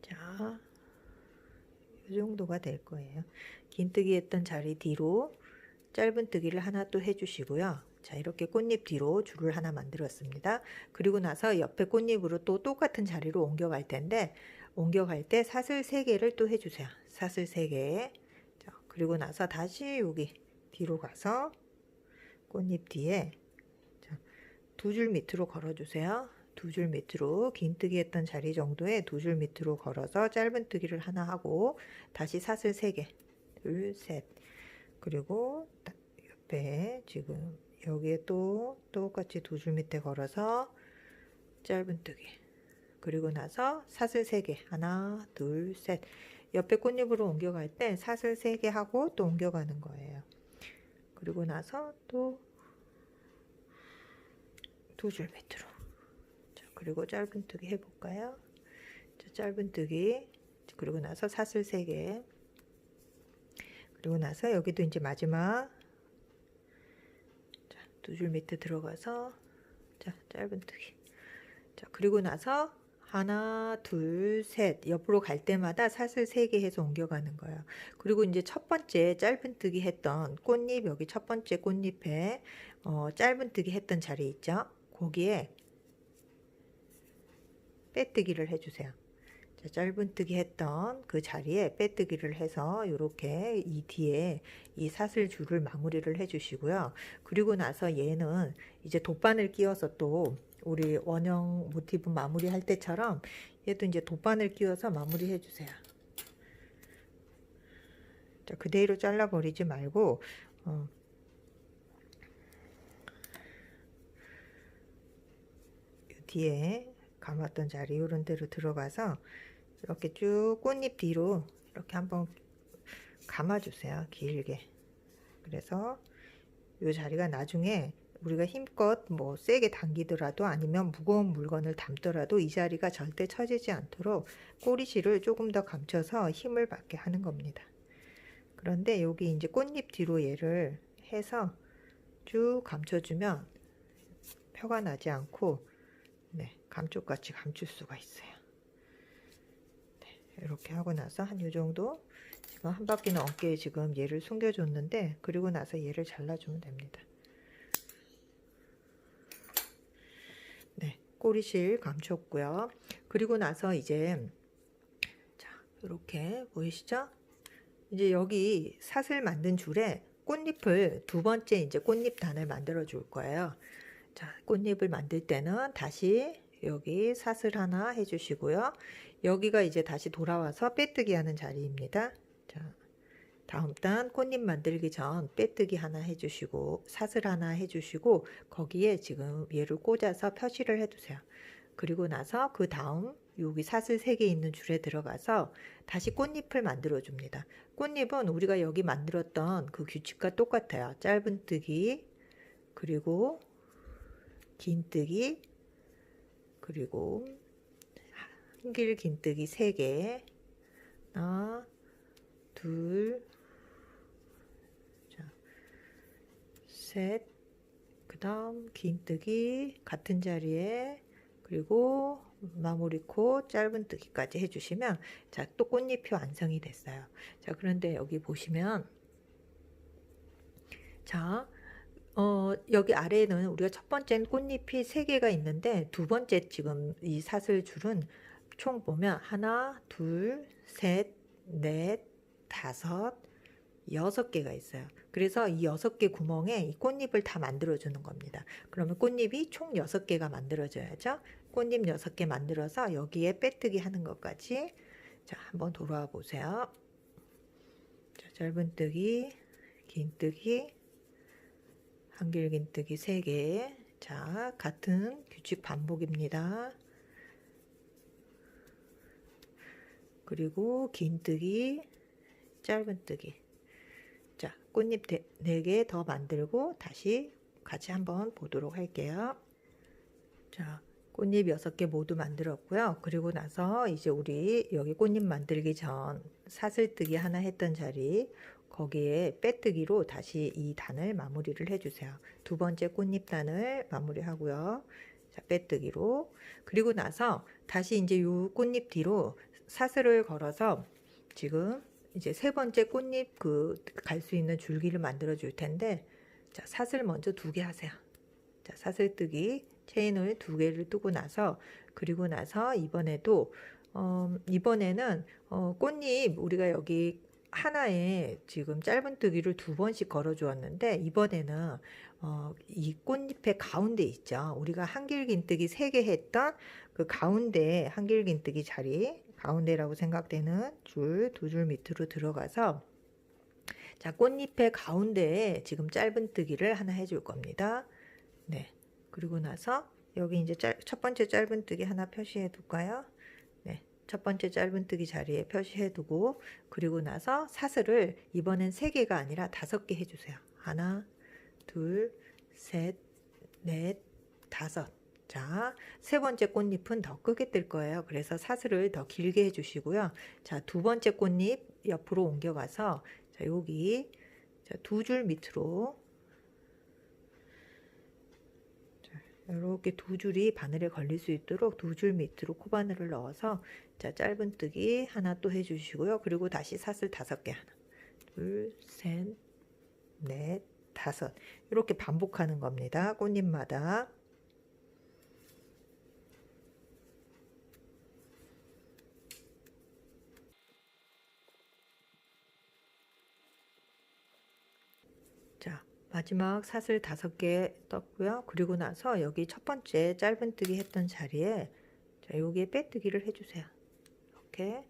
자, 이 정도가 될 거예요. 긴뜨기 했던 자리 뒤로 짧은뜨기를 하나 또 해주시고요. 자, 이렇게 꽃잎 뒤로 줄을 하나 만들었습니다. 그리고 나서 옆에 꽃잎으로 또 똑같은 자리로 옮겨갈 텐데, 옮겨갈 때 사슬 3개를 또 해주세요. 사슬 3개. 자, 그리고 나서 다시 여기 뒤로 가서 꽃잎 뒤에, 자, 2줄 밑으로 걸어주세요. 2줄 밑으로, 긴뜨기 했던 자리 정도에 2줄 밑으로 걸어서 짧은뜨기를 하나 하고 다시 사슬 3개, 둘, 셋. 그리고 옆에 지금 여기에 또 똑같이 2줄 밑에 걸어서 짧은뜨기, 그리고 나서 사슬 3개, 하나, 둘, 셋. 옆에 꽃잎으로 옮겨갈 때 사슬 3개 하고 또 옮겨가는 거예요. 그리고 나서 또 2줄 밑으로. 자, 그리고 짧은뜨기 해볼까요? 자, 짧은뜨기, 그리고 나서 사슬 3개, 그리고 나서 여기도 이제 마지막, 자, 2줄 밑에 들어가서, 자, 짧은뜨기. 자, 그리고 나서 하나, 둘, 셋. 옆으로 갈 때마다 사슬 3개 해서 옮겨가는 거예요. 그리고 이제 첫 번째 짧은뜨기 했던 꽃잎, 여기 첫 번째 꽃잎에 짧은뜨기 했던 자리 있죠? 거기에 빼뜨기를 해주세요. 자, 짧은뜨기 했던 그 자리에 빼뜨기를 해서 이렇게 이 뒤에 이 사슬 줄을 마무리를 해주시고요. 그리고 나서 얘는 이제 돗바늘 끼워서 또 우리 원형 모티브 마무리 할 때처럼 얘도 이제 돗바늘 끼워서 마무리 해주세요. 자, 그대로 잘라버리지 말고 뒤에 감았던 자리 이런 데로 들어가서 이렇게 쭉 꽃잎 뒤로 이렇게 한번 감아주세요. 길게. 그래서 이 자리가 나중에 우리가 힘껏 뭐 세게 당기더라도 아니면 무거운 물건을 담더라도 이 자리가 절대 처지지 않도록 꼬리실을 조금 더 감춰서 힘을 받게 하는 겁니다. 그런데 여기 이제 꽃잎 뒤로 얘를 해서 쭉 감춰주면 표가 나지 않고 네, 감쪽같이 감출 수가 있어요. 네, 이렇게 하고 나서 한 요 정도 지금 한 바퀴는 어깨에 지금 얘를 숨겨줬는데 그리고 나서 얘를 잘라주면 됩니다. 네, 꼬리실 감췄고요. 그리고 나서 이제 자, 이렇게 보이시죠? 이제 여기 사슬 만든 줄에 꽃잎을 두 번째 이제 꽃잎 단을 만들어 줄 거예요. 자, 꽃잎을 만들 때는 다시 여기 사슬 하나 해주시고요. 여기가 이제 다시 돌아와서 빼뜨기 하는 자리입니다. 자, 다음 단 꽃잎 만들기 전 빼뜨기 하나 해주시고 사슬 하나 해주시고 거기에 지금 얘를 꽂아서 표시를 해두세요. 그리고 나서 그 다음 여기 사슬 3개 있는 줄에 들어가서 다시 꽃잎을 만들어 줍니다. 꽃잎은 우리가 여기 만들었던 그 규칙과 똑같아요. 짧은뜨기 그리고 긴뜨기 그리고 한길 긴뜨기 3개 하나 둘 셋 그 다음 긴뜨기 같은 자리에 그리고 마무리 코 짧은뜨기까지 해주시면 자, 또 꽃잎이 완성이 됐어요. 자, 그런데 여기 보시면 자, 여기 아래에는 우리가 첫 번째는 꽃잎이 3개가 있는데 두 번째 지금 이 사슬 줄은 총 보면 하나, 둘, 셋, 넷, 다섯, 6개가 있어요. 그래서 이 6개 구멍에 이 꽃잎을 다 만들어 주는 겁니다. 그러면 꽃잎이 총 6개가 만들어져야죠. 꽃잎 6개 만들어서 여기에 빼뜨기 하는 것까지 자, 한번 돌아와 보세요. 자, 짧은뜨기, 긴뜨기, 한길긴뜨기 3개. 자, 같은 규칙 반복입니다. 그리고 긴뜨기, 짧은뜨기. 자, 꽃잎 4개 더 만들고 다시 같이 한번 보도록 할게요. 자, 꽃잎 6개 모두 만들었고요. 그리고 나서 이제 우리 여기 꽃잎 만들기 전 사슬뜨기 하나 했던 자리 거기에 빼뜨기로 다시 이 단을 마무리를 해주세요. 두 번째 꽃잎 단을 마무리하고요. 자, 빼뜨기로 그리고 나서 다시 이제 이 꽃잎 뒤로 사슬을 걸어서 지금 이제 세 번째 꽃잎 갈 수 있는 줄기를 만들어 줄 텐데 자, 사슬 먼저 2개 하세요. 자, 사슬뜨기 체인을 2개를 뜨고 나서 그리고 나서 이번에도 이번에는 꽃잎 우리가 여기 하나에 지금 짧은뜨기를 2번씩 걸어 주었는데 이번에는 이 꽃잎의 가운데 있죠. 우리가 한길긴뜨기 3개 했던 그 가운데 한길긴뜨기 자리 가운데라고 생각되는 줄 2줄 밑으로 들어가서 자, 꽃잎의 가운데에 지금 짧은뜨기를 하나 해줄 겁니다. 네. 그리고 나서 여기 이제 첫 번째 짧은뜨기 하나 표시해 둘까요? 네. 첫 번째 짧은뜨기 자리에 표시해 두고 그리고 나서 사슬을 이번엔 3개가 아니라 5개 해주세요. 하나, 둘, 셋, 넷, 다섯. 자, 세 번째 꽃잎은 더 크게 뜰 거예요. 그래서 사슬을 더 길게 해주시고요. 자, 두 번째 꽃잎 옆으로 옮겨가서 자, 여기 자, 2줄 밑으로 이렇게 2줄이 바늘에 걸릴 수 있도록 2줄 밑으로 코바늘을 넣어서 자, 짧은뜨기 하나 또 해주시고요. 그리고 다시 사슬 5개 하나, 둘, 셋, 넷, 다섯 이렇게 반복하는 겁니다. 꽃잎마다. 자, 마지막 사슬 5개 떴고요. 그리고 나서 여기 첫 번째 짧은뜨기 했던 자리에 자, 여기에 빼뜨기를 해주세요. 이렇게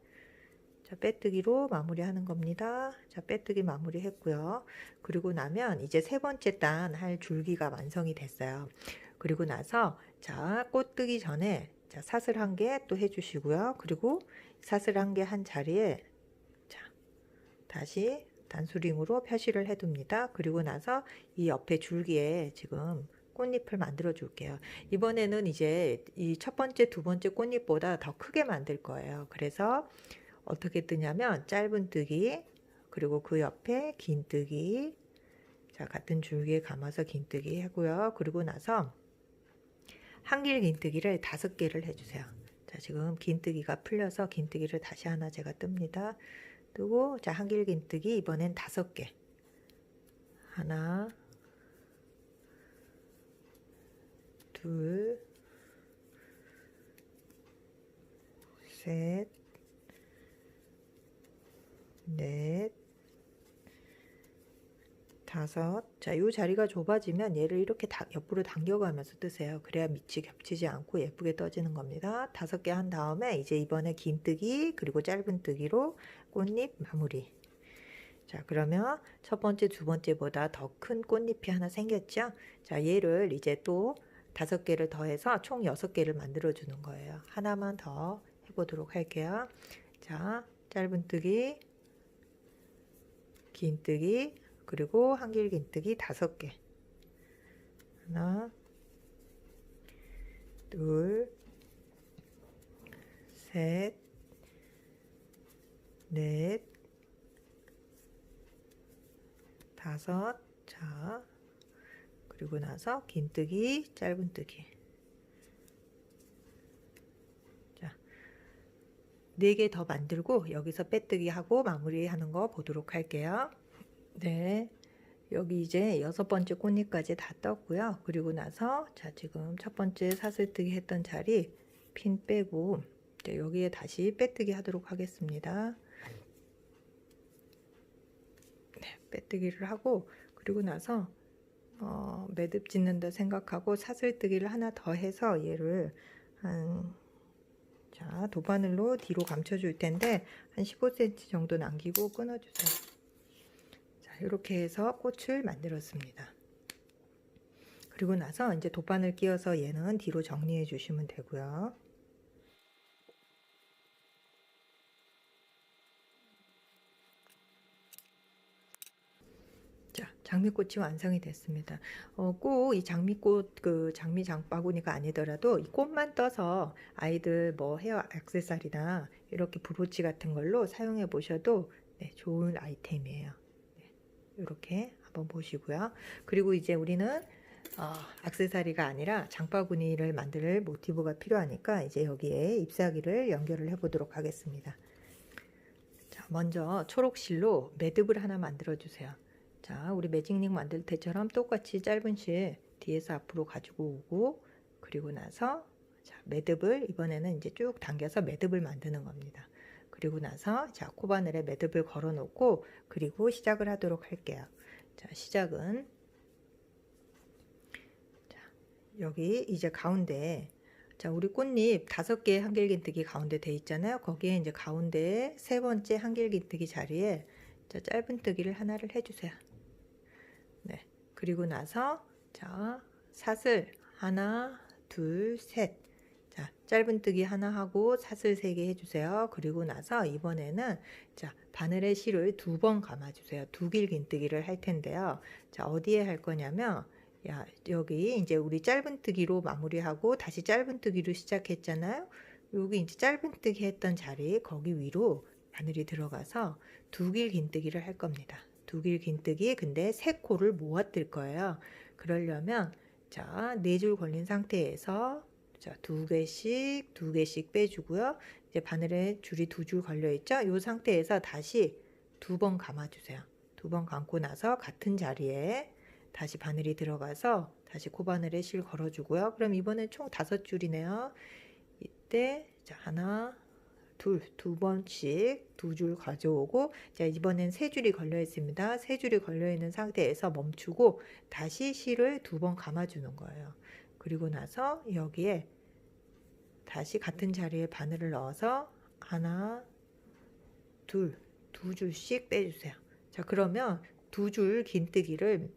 자, 빼뜨기로 마무리하는 겁니다. 자, 빼뜨기 마무리 했고요. 그리고 나면 이제 세 번째 단 할 줄기가 완성이 됐어요. 그리고 나서 자, 꽃 뜨기 전에 자, 사슬 1개 또 해주시고요. 그리고 사슬 1개 한 자리에 자, 다시 단수링으로 표시를 해둡니다. 그리고 나서 이 옆에 줄기에 지금 꽃잎을 만들어 줄게요. 이번에는 이제 이 첫 번째, 두 번째 꽃잎보다 더 크게 만들 거예요. 그래서 어떻게 뜨냐면 짧은뜨기 그리고 그 옆에 긴뜨기. 자, 같은 줄기에 감아서 긴뜨기 하고요. 그리고 나서 한길 긴뜨기를 5개를 해주세요. 자, 지금 긴뜨기가 풀려서 긴뜨기를 다시 하나 제가 뜹니다. 뜨고, 자, 한길 긴뜨기 이번엔 5개. 하나, 둘, 셋, 넷, 5. 자, 이 자리가 좁아지면 얘를 이렇게 옆으로 당겨가면서 뜨세요. 그래야 밑이 겹치지 않고 예쁘게 떠지는 겁니다. 5개 한 다음에 이제 이번에 긴뜨기 그리고 짧은뜨기로 꽃잎 마무리. 자, 그러면 첫 번째, 두 번째보다 더 큰 꽃잎이 하나 생겼죠? 자, 얘를 이제 또 5개를 더해서 총 6개를 만들어 주는 거예요. 하나만 더 해보도록 할게요. 자, 짧은뜨기, 긴뜨기, 그리고 한길 긴뜨기 5개. 하나, 둘, 셋, 넷, 5. 자, 그리고 나서 긴뜨기, 짧은뜨기. 자, 4개 더 만들고 여기서 빼뜨기 하고 마무리하는 거 보도록 할게요. 네, 여기 이제 6번째 꽃잎까지 다 떴고요. 그리고 나서 자, 지금 첫 번째 사슬뜨기 했던 자리 핀 빼고 이제 여기에 다시 빼뜨기 하도록 하겠습니다. 네, 빼뜨기를 하고 그리고 나서 매듭 짓는다 생각하고 사슬뜨기를 하나 더 해서 얘를 자, 도바늘로 뒤로 감춰줄 텐데 한 15cm 정도 남기고 끊어주세요. 이렇게 해서 꽃을 만들었습니다. 그리고 나서 이제 돗바늘 끼워서 얘는 뒤로 정리해 주시면 되고요. 자, 장미꽃이 완성이 됐습니다. 꼭 이 장미꽃 장미 장바구니가 아니더라도 이 꽃만 떠서 아이들 뭐 헤어 액세서리나 이렇게 브로치 같은 걸로 사용해 보셔도 네, 좋은 아이템이에요. 이렇게 한번 보시고요. 그리고 이제 우리는 액세서리가 아니라 장바구니를 만들 모티브가 필요하니까 이제 여기에 잎사귀를 연결을 해 보도록 하겠습니다. 자, 먼저 초록실로 매듭을 하나 만들어 주세요. 자, 우리 매직링 만들 때처럼 똑같이 짧은 실 뒤에서 앞으로 가지고 오고 그리고 나서 자, 매듭을 이번에는 이제 쭉 당겨서 매듭을 만드는 겁니다. 그리고 나서 자, 코바늘에 매듭을 걸어 놓고 그리고 시작을 하도록 할게요. 자, 시작은 자, 여기 이제 가운데 자, 우리 꽃잎 5개 한길긴뜨기 가운데 돼 있잖아요. 거기에 이제 가운데에 3번째 한길긴뜨기 자리에 자, 짧은뜨기를 하나를 해주세요. 네, 그리고 나서 자, 사슬 하나, 둘, 셋. 자, 짧은뜨기 하나 하고 사슬 3개 해주세요. 그리고 나서 이번에는 자, 바늘에 실을 2번 감아주세요. 2길 긴뜨기를 할 텐데요. 자, 어디에 할 거냐면 야, 여기 이제 우리 짧은뜨기로 마무리하고 다시 짧은뜨기로 시작했잖아요. 여기 이제 짧은뜨기 했던 자리 거기 위로 바늘이 들어가서 2길 긴뜨기를 할 겁니다. 2길 긴뜨기 근데 3코를 모아 뜰 거예요. 그러려면 자, 4줄 걸린 상태에서 자, 2개씩 빼주고요. 이제 바늘에 줄이 2줄 걸려 있죠. 이 상태에서 다시 2번 감아주세요. 2번 감고 나서 같은 자리에 다시 바늘이 들어가서 다시 코바늘에 실 걸어주고요. 그럼 이번엔 총 5줄이네요. 이때 자, 하나, 둘, 2번씩 2줄 가져오고 자, 이번엔 3줄이 걸려 있습니다. 3줄이 걸려 있는 상태에서 멈추고 다시 실을 2번 감아주는 거예요. 그리고 나서 여기에 다시 같은 자리에 바늘을 넣어서 하나, 둘, 2줄씩 빼주세요. 자, 그러면 2줄 긴뜨기를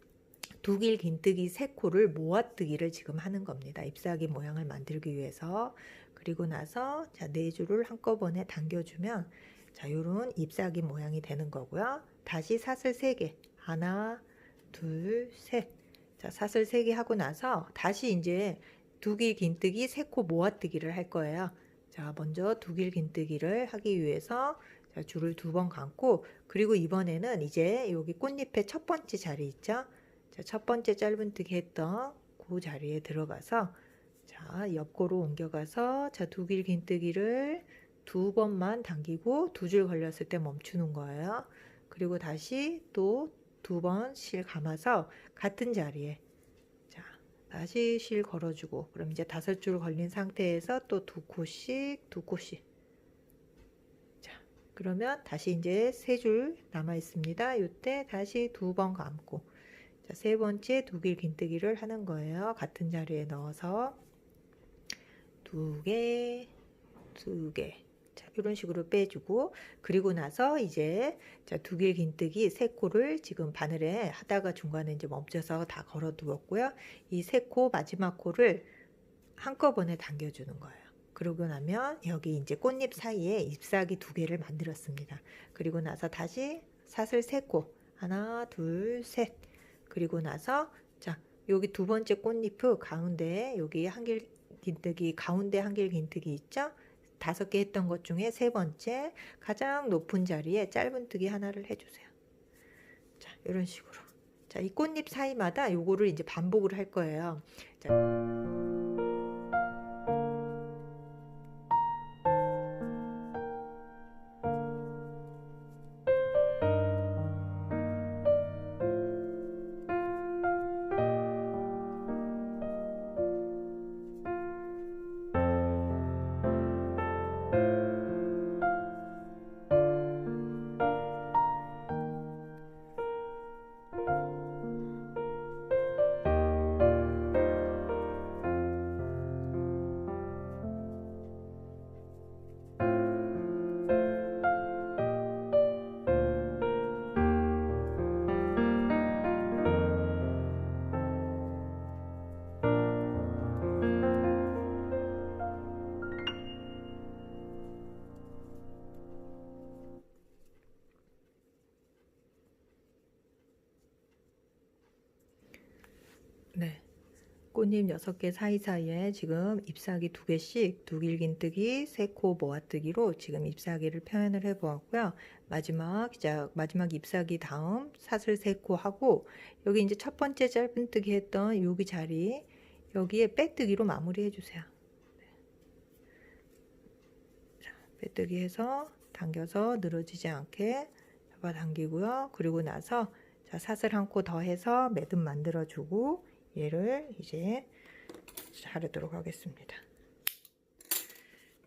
2길 긴뜨기 3코를 모아뜨기를 지금 하는 겁니다. 잎사귀 모양을 만들기 위해서. 그리고 나서 자, 4줄을 한꺼번에 당겨주면 자, 요런 잎사귀 모양이 되는 거고요. 다시 사슬 3개. 하나, 둘, 셋. 자, 사슬 3개 하고 나서 다시 이제 2길 긴뜨기 3코 모아뜨기를 할 거예요. 자, 먼저 2길 긴뜨기를 하기 위해서 자, 줄을 2번 감고, 그리고 이번에는 이제 여기 꽃잎의 첫 번째 자리 있죠? 자, 첫 번째 짧은뜨기 했던 그 자리에 들어가서, 자, 옆고로 옮겨가서, 자, 두 길 긴뜨기를 2번만 당기고 2줄 걸렸을 때 멈추는 거예요. 그리고 다시 또 2번 실 감아서 같은 자리에, 자, 다시 실 걸어주고, 그럼 이제 5줄 걸린 상태에서 또 2코씩, 2코씩. 자, 그러면 다시 이제 3줄 남아 있습니다. 이때 다시 2번 감고, 자, 3번째 두 길 긴뜨기를 하는 거예요. 같은 자리에 넣어서 2개, 2개. 자, 이런 식으로 빼주고, 그리고 나서 이제, 자, 두 길 긴뜨기 3코를 지금 바늘에 하다가 중간에 이제 멈춰서 다 걸어 두었고요. 이 3코 마지막 코를 한꺼번에 당겨주는 거예요. 그러고 나면 여기 이제 꽃잎 사이에 잎사귀 2개를 만들었습니다. 그리고 나서 다시 사슬 3코, 하나, 둘, 셋. 그리고 나서, 자, 여기 2번째 꽃잎 가운데 여기 한 길 긴뜨기, 가운데 한 길 긴뜨기 있죠? 5개 했던 것 중에 3번째 가장 높은 자리에 짧은뜨기 하나를 해주세요. 자, 이런 식으로. 자, 이 꽃잎 사이마다 요거를 이제 반복을 할 거예요. 자, 네. 꽃잎 6개 사이사이에 지금 잎사귀 2개씩 두 길 긴뜨기, 3코 모아뜨기로 지금 잎사귀를 표현을 해 보았고요. 마지막 잎사귀 다음 사슬 3코 하고, 여기 이제 첫 번째 짧은뜨기 했던 여기 자리, 여기에 빼뜨기로 마무리 해주세요. 자, 빼뜨기 해서 당겨서 늘어지지 않게 잡아당기고요. 그리고 나서, 자, 사슬 1코 더 해서 매듭 만들어주고, 얘를 이제 자르도록 하겠습니다.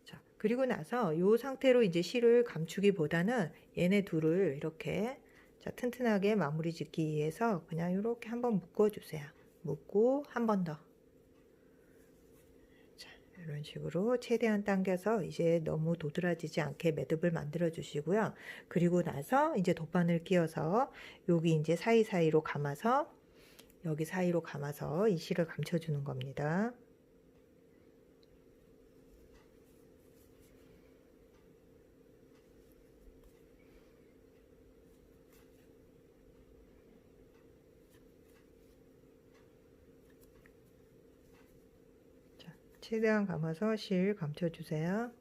자, 그리고 나서 이 상태로 이제 실을 감추기보다는 얘네 둘을 이렇게, 자, 튼튼하게 마무리 짓기 위해서 그냥 이렇게 한번 묶어주세요. 묶고 한 번 더. 자, 이런 식으로 최대한 당겨서 이제 너무 도드라지지 않게 매듭을 만들어 주시고요. 그리고 나서 이제 돗바늘 끼워서 여기 이제 사이사이로 감아서, 여기 사이로 감아서 이 실을 감춰주는 겁니다. 자, 최대한 감아서 실 감춰주세요.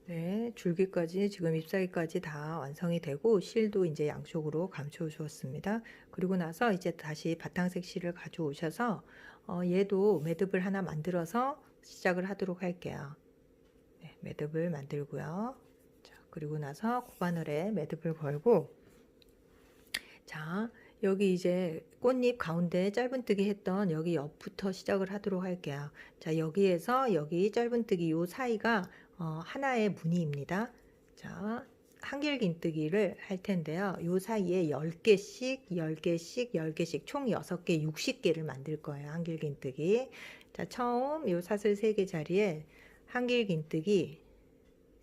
네, 줄기까지 지금 잎사귀까지 다 완성이 되고 실도 이제 양쪽으로 감춰 주었습니다. 그리고 나서 이제 다시 바탕색 실을 가져오셔서 얘도 매듭을 하나 만들어서 시작을 하도록 할게요. 네, 매듭을 만들고요. 자, 그리고 나서 고바늘에 매듭을 걸고, 자, 여기 이제 꽃잎 가운데 짧은뜨기 했던 여기 옆부터 시작을 하도록 할게요. 자, 여기에서 여기 짧은뜨기 요 사이가 하나의 무늬입니다. 자, 한 길 긴뜨기를 할 텐데요. 요 사이에 10개씩, 10개씩, 10개씩 총 6개, 60개를 만들 거예요. 한 길 긴뜨기. 자, 처음 요 사슬 3개 자리에 한 길 긴뜨기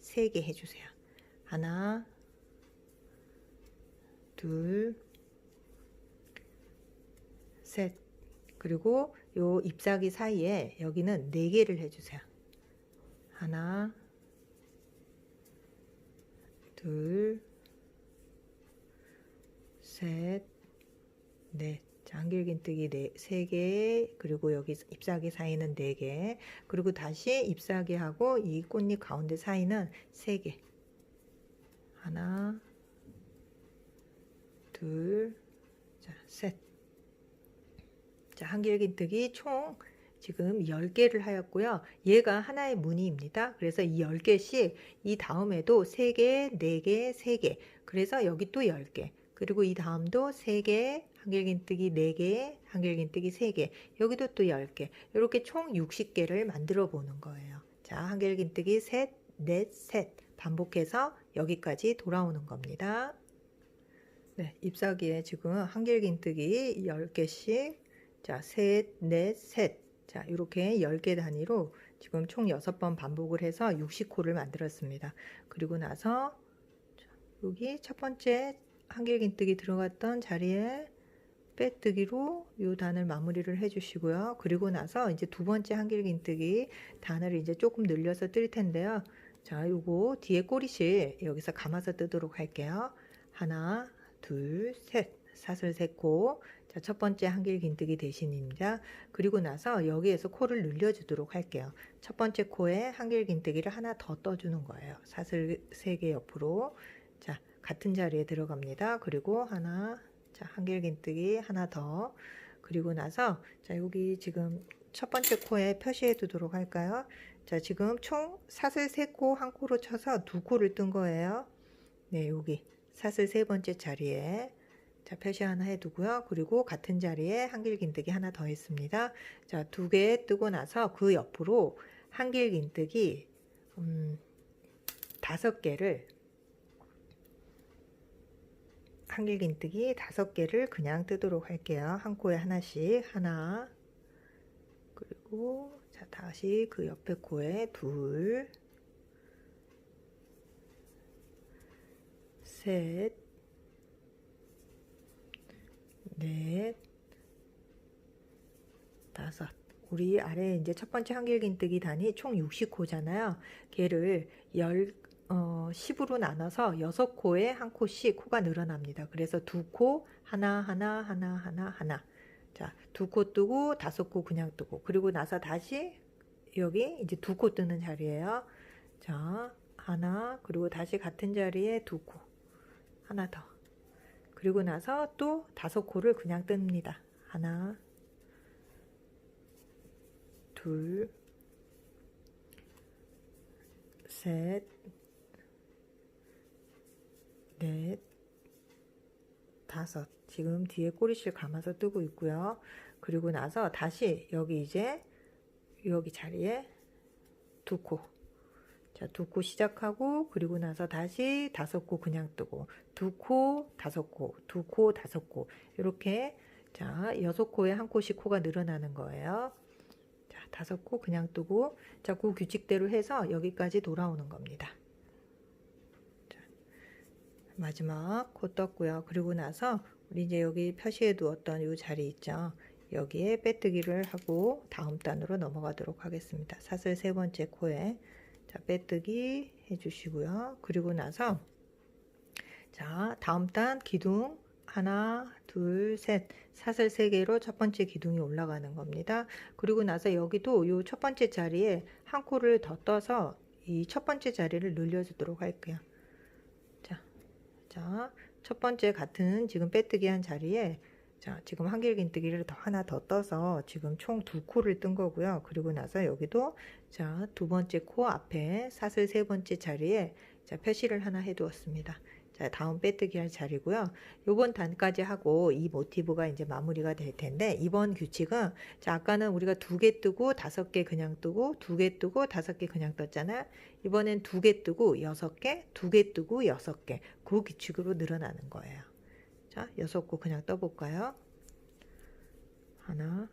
3개 해주세요. 하나, 둘, 셋. 그리고 요 잎사귀 사이에 여기는 4개를 해주세요. 하나, 둘, 셋, 넷. 한길긴뜨기 3개, 그리고 여기 잎사귀 사이는 4개, 그리고 다시 잎사귀하고 이 꽃잎 가운데 사이는 3개. 하나, 둘, 자, 셋. 자, 한길긴뜨기 총 지금 10개를 하였고요. 얘가 하나의 무늬입니다. 그래서 이 10개씩 이 다음에도 3개, 4개, 3개. 그래서 여기 또 10개. 그리고 이 다음도 3개, 한길긴뜨기 4개, 한길긴뜨기 3개. 여기도 또 10개. 이렇게 총 60개를 만들어 보는 거예요. 자, 한길긴뜨기 셋, 넷, 셋. 반복해서 여기까지 돌아오는 겁니다. 네, 잎사귀에 지금 한길긴뜨기 10개씩, 자, 셋, 넷, 셋. 자, 이렇게 10개 단위로 지금 총 6번 반복을 해서 60코를 만들었습니다. 그리고 나서 여기 첫 번째 한길긴뜨기 들어갔던 자리에 빼뜨기로 이 단을 마무리를 해주시고요. 그리고 나서 이제 두 번째 한길긴뜨기 단을 이제 조금 늘려서 뜰 텐데요. 자, 요거 뒤에 꼬리실 여기서 감아서 뜨도록 할게요. 하나, 둘, 셋. 사슬 3코. 자, 첫 번째 한길긴뜨기 대신입니다. 그리고 나서 여기에서 코를 늘려주도록 할게요. 첫 번째 코에 한길긴뜨기를 하나 더 떠주는 거예요. 사슬 3개 옆으로. 자, 같은 자리에 들어갑니다. 그리고 하나, 자, 한길긴뜨기 하나 더. 그리고 나서 자, 여기 지금 첫 번째 코에 표시해 두도록 할까요? 자, 지금 총 사슬 3코 한 코로 쳐서 2코를 뜬 거예요. 네, 여기 사슬 세 번째 자리에 자, 표시 하나 해두고요. 그리고 같은 자리에 한길긴뜨기 하나 더 했습니다. 자, 2개 뜨고 나서 그 옆으로 한길긴뜨기 5개를 한길긴뜨기 5개를 그냥 뜨도록 할게요. 한 코에 하나씩. 하나, 그리고 자, 다시 그 옆에 코에 둘, 셋, 넷, 5. 우리 아래 이제 첫 번째 한길긴뜨기 단이 총 60코잖아요. 걔를 10으로 나눠서 6코에 한 코씩 코가 늘어납니다. 그래서 2코, 하나, 하나, 하나, 하나, 하나. 자, 2코 뜨고 5코 그냥 뜨고. 그리고 나서 다시 여기 이제 2코 뜨는 자리예요. 자, 하나, 그리고 다시 같은 자리에 2코. 하나 더. 그리고 나서 또 5코를 그냥 뜹니다. 하나, 둘, 셋, 넷, 5. 지금 뒤에 꼬리실 감아서 뜨고 있고요. 그리고 나서 다시 여기 이제 여기 자리에 2코. 자, 2코 시작하고 그리고 나서 다시 5코 그냥 뜨고 2코, 5코, 2코, 5코 이렇게 자, 6코에 한 코씩 코가 늘어나는 거예요. 자, 5코 그냥 뜨고 자, 그 규칙대로 해서 여기까지 돌아오는 겁니다. 자, 마지막 코 떴고요. 그리고 나서 우리 이제 여기 표시해 두었던 이 자리 있죠. 여기에 빼뜨기를 하고 다음 단으로 넘어가도록 하겠습니다. 사슬 세 번째 코에 자, 빼뜨기 해주시고요. 그리고 나서 자, 다음 단 기둥 하나, 둘, 셋. 사슬 3개로 첫 번째 기둥이 올라가는 겁니다. 그리고 나서 여기도 이 첫 번째 자리에 한 코를 더 떠서 이 첫 번째 자리를 늘려주도록 할게요. 자, 첫 번째 같은 지금 빼뜨기 한 자리에 자, 지금 한길긴뜨기를 하나 더 떠서 지금 총 2코를 뜬 거고요. 그리고 나서 여기도 자, 두 번째 코 앞에 사슬 세 번째 자리에 자, 표시를 하나 해 두었습니다. 자, 다음 빼뜨기 할 자리고요. 요번 단까지 하고 이 모티브가 이제 마무리가 될 텐데 이번 규칙은 자, 아까는 우리가 2개 뜨고 5개 그냥 뜨고 2개 뜨고 5개 그냥 떴잖아요. 이번엔 2개 뜨고 6개, 2개 뜨고 6개. 그 규칙으로 늘어나는 거예요. 자, 6코 그냥 떠볼까요? 하나,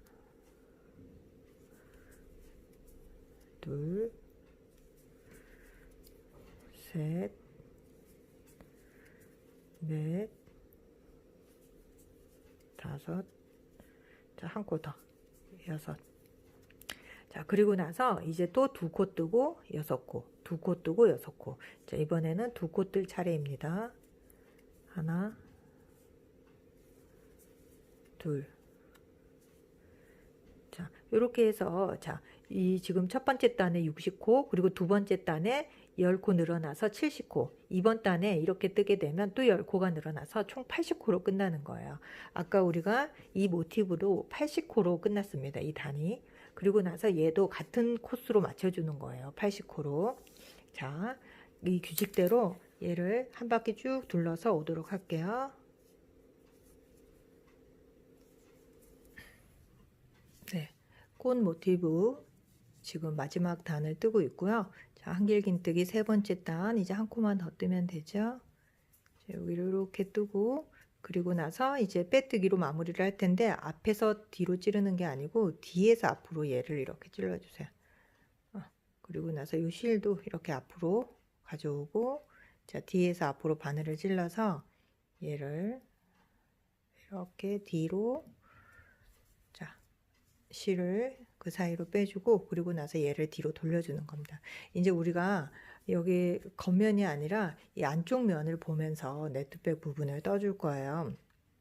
둘, 셋, 넷, 5. 자, 한 코 더. 6. 자, 그리고 나서 이제 또 2코 뜨고 6코, 2코 뜨고 6코. 자, 이번에는 2코 뜰 차례입니다. 하나, 둘. 자, 이렇게 해서 자, 이 지금 첫 번째 단에 60코 그리고 두 번째 단에 10코 늘어나서 70코. 이번 단에 이렇게 뜨게 되면 또 10코가 늘어나서 총 80코로 끝나는 거예요. 아까 우리가 이 모티브로 80코로 끝났습니다. 이 단이. 그리고 나서 얘도 같은 코스로 맞춰주는 거예요. 80코로. 자, 이 규칙대로 얘를 한 바퀴 쭉 둘러서 오도록 할게요. 네, 꽃 모티브 지금 마지막 단을 뜨고 있고요. 자, 한길긴뜨기 세 번째 단 이제 한 코만 더 뜨면 되죠. 자, 여기를 이렇게 뜨고 그리고 나서 이제 빼뜨기로 마무리를 할 텐데 앞에서 뒤로 찌르는 게 아니고 뒤에서 앞으로 얘를 이렇게 찔러주세요. 그리고 나서 이 실도 이렇게 앞으로 가져오고 자, 뒤에서 앞으로 바늘을 찔러서 얘를 이렇게 뒤로 자, 실을 그 사이로 빼주고 그리고 나서 얘를 뒤로 돌려주는 겁니다. 이제 우리가 여기 겉면이 아니라 이 안쪽 면을 보면서 네트백 부분을 떠줄 거예요.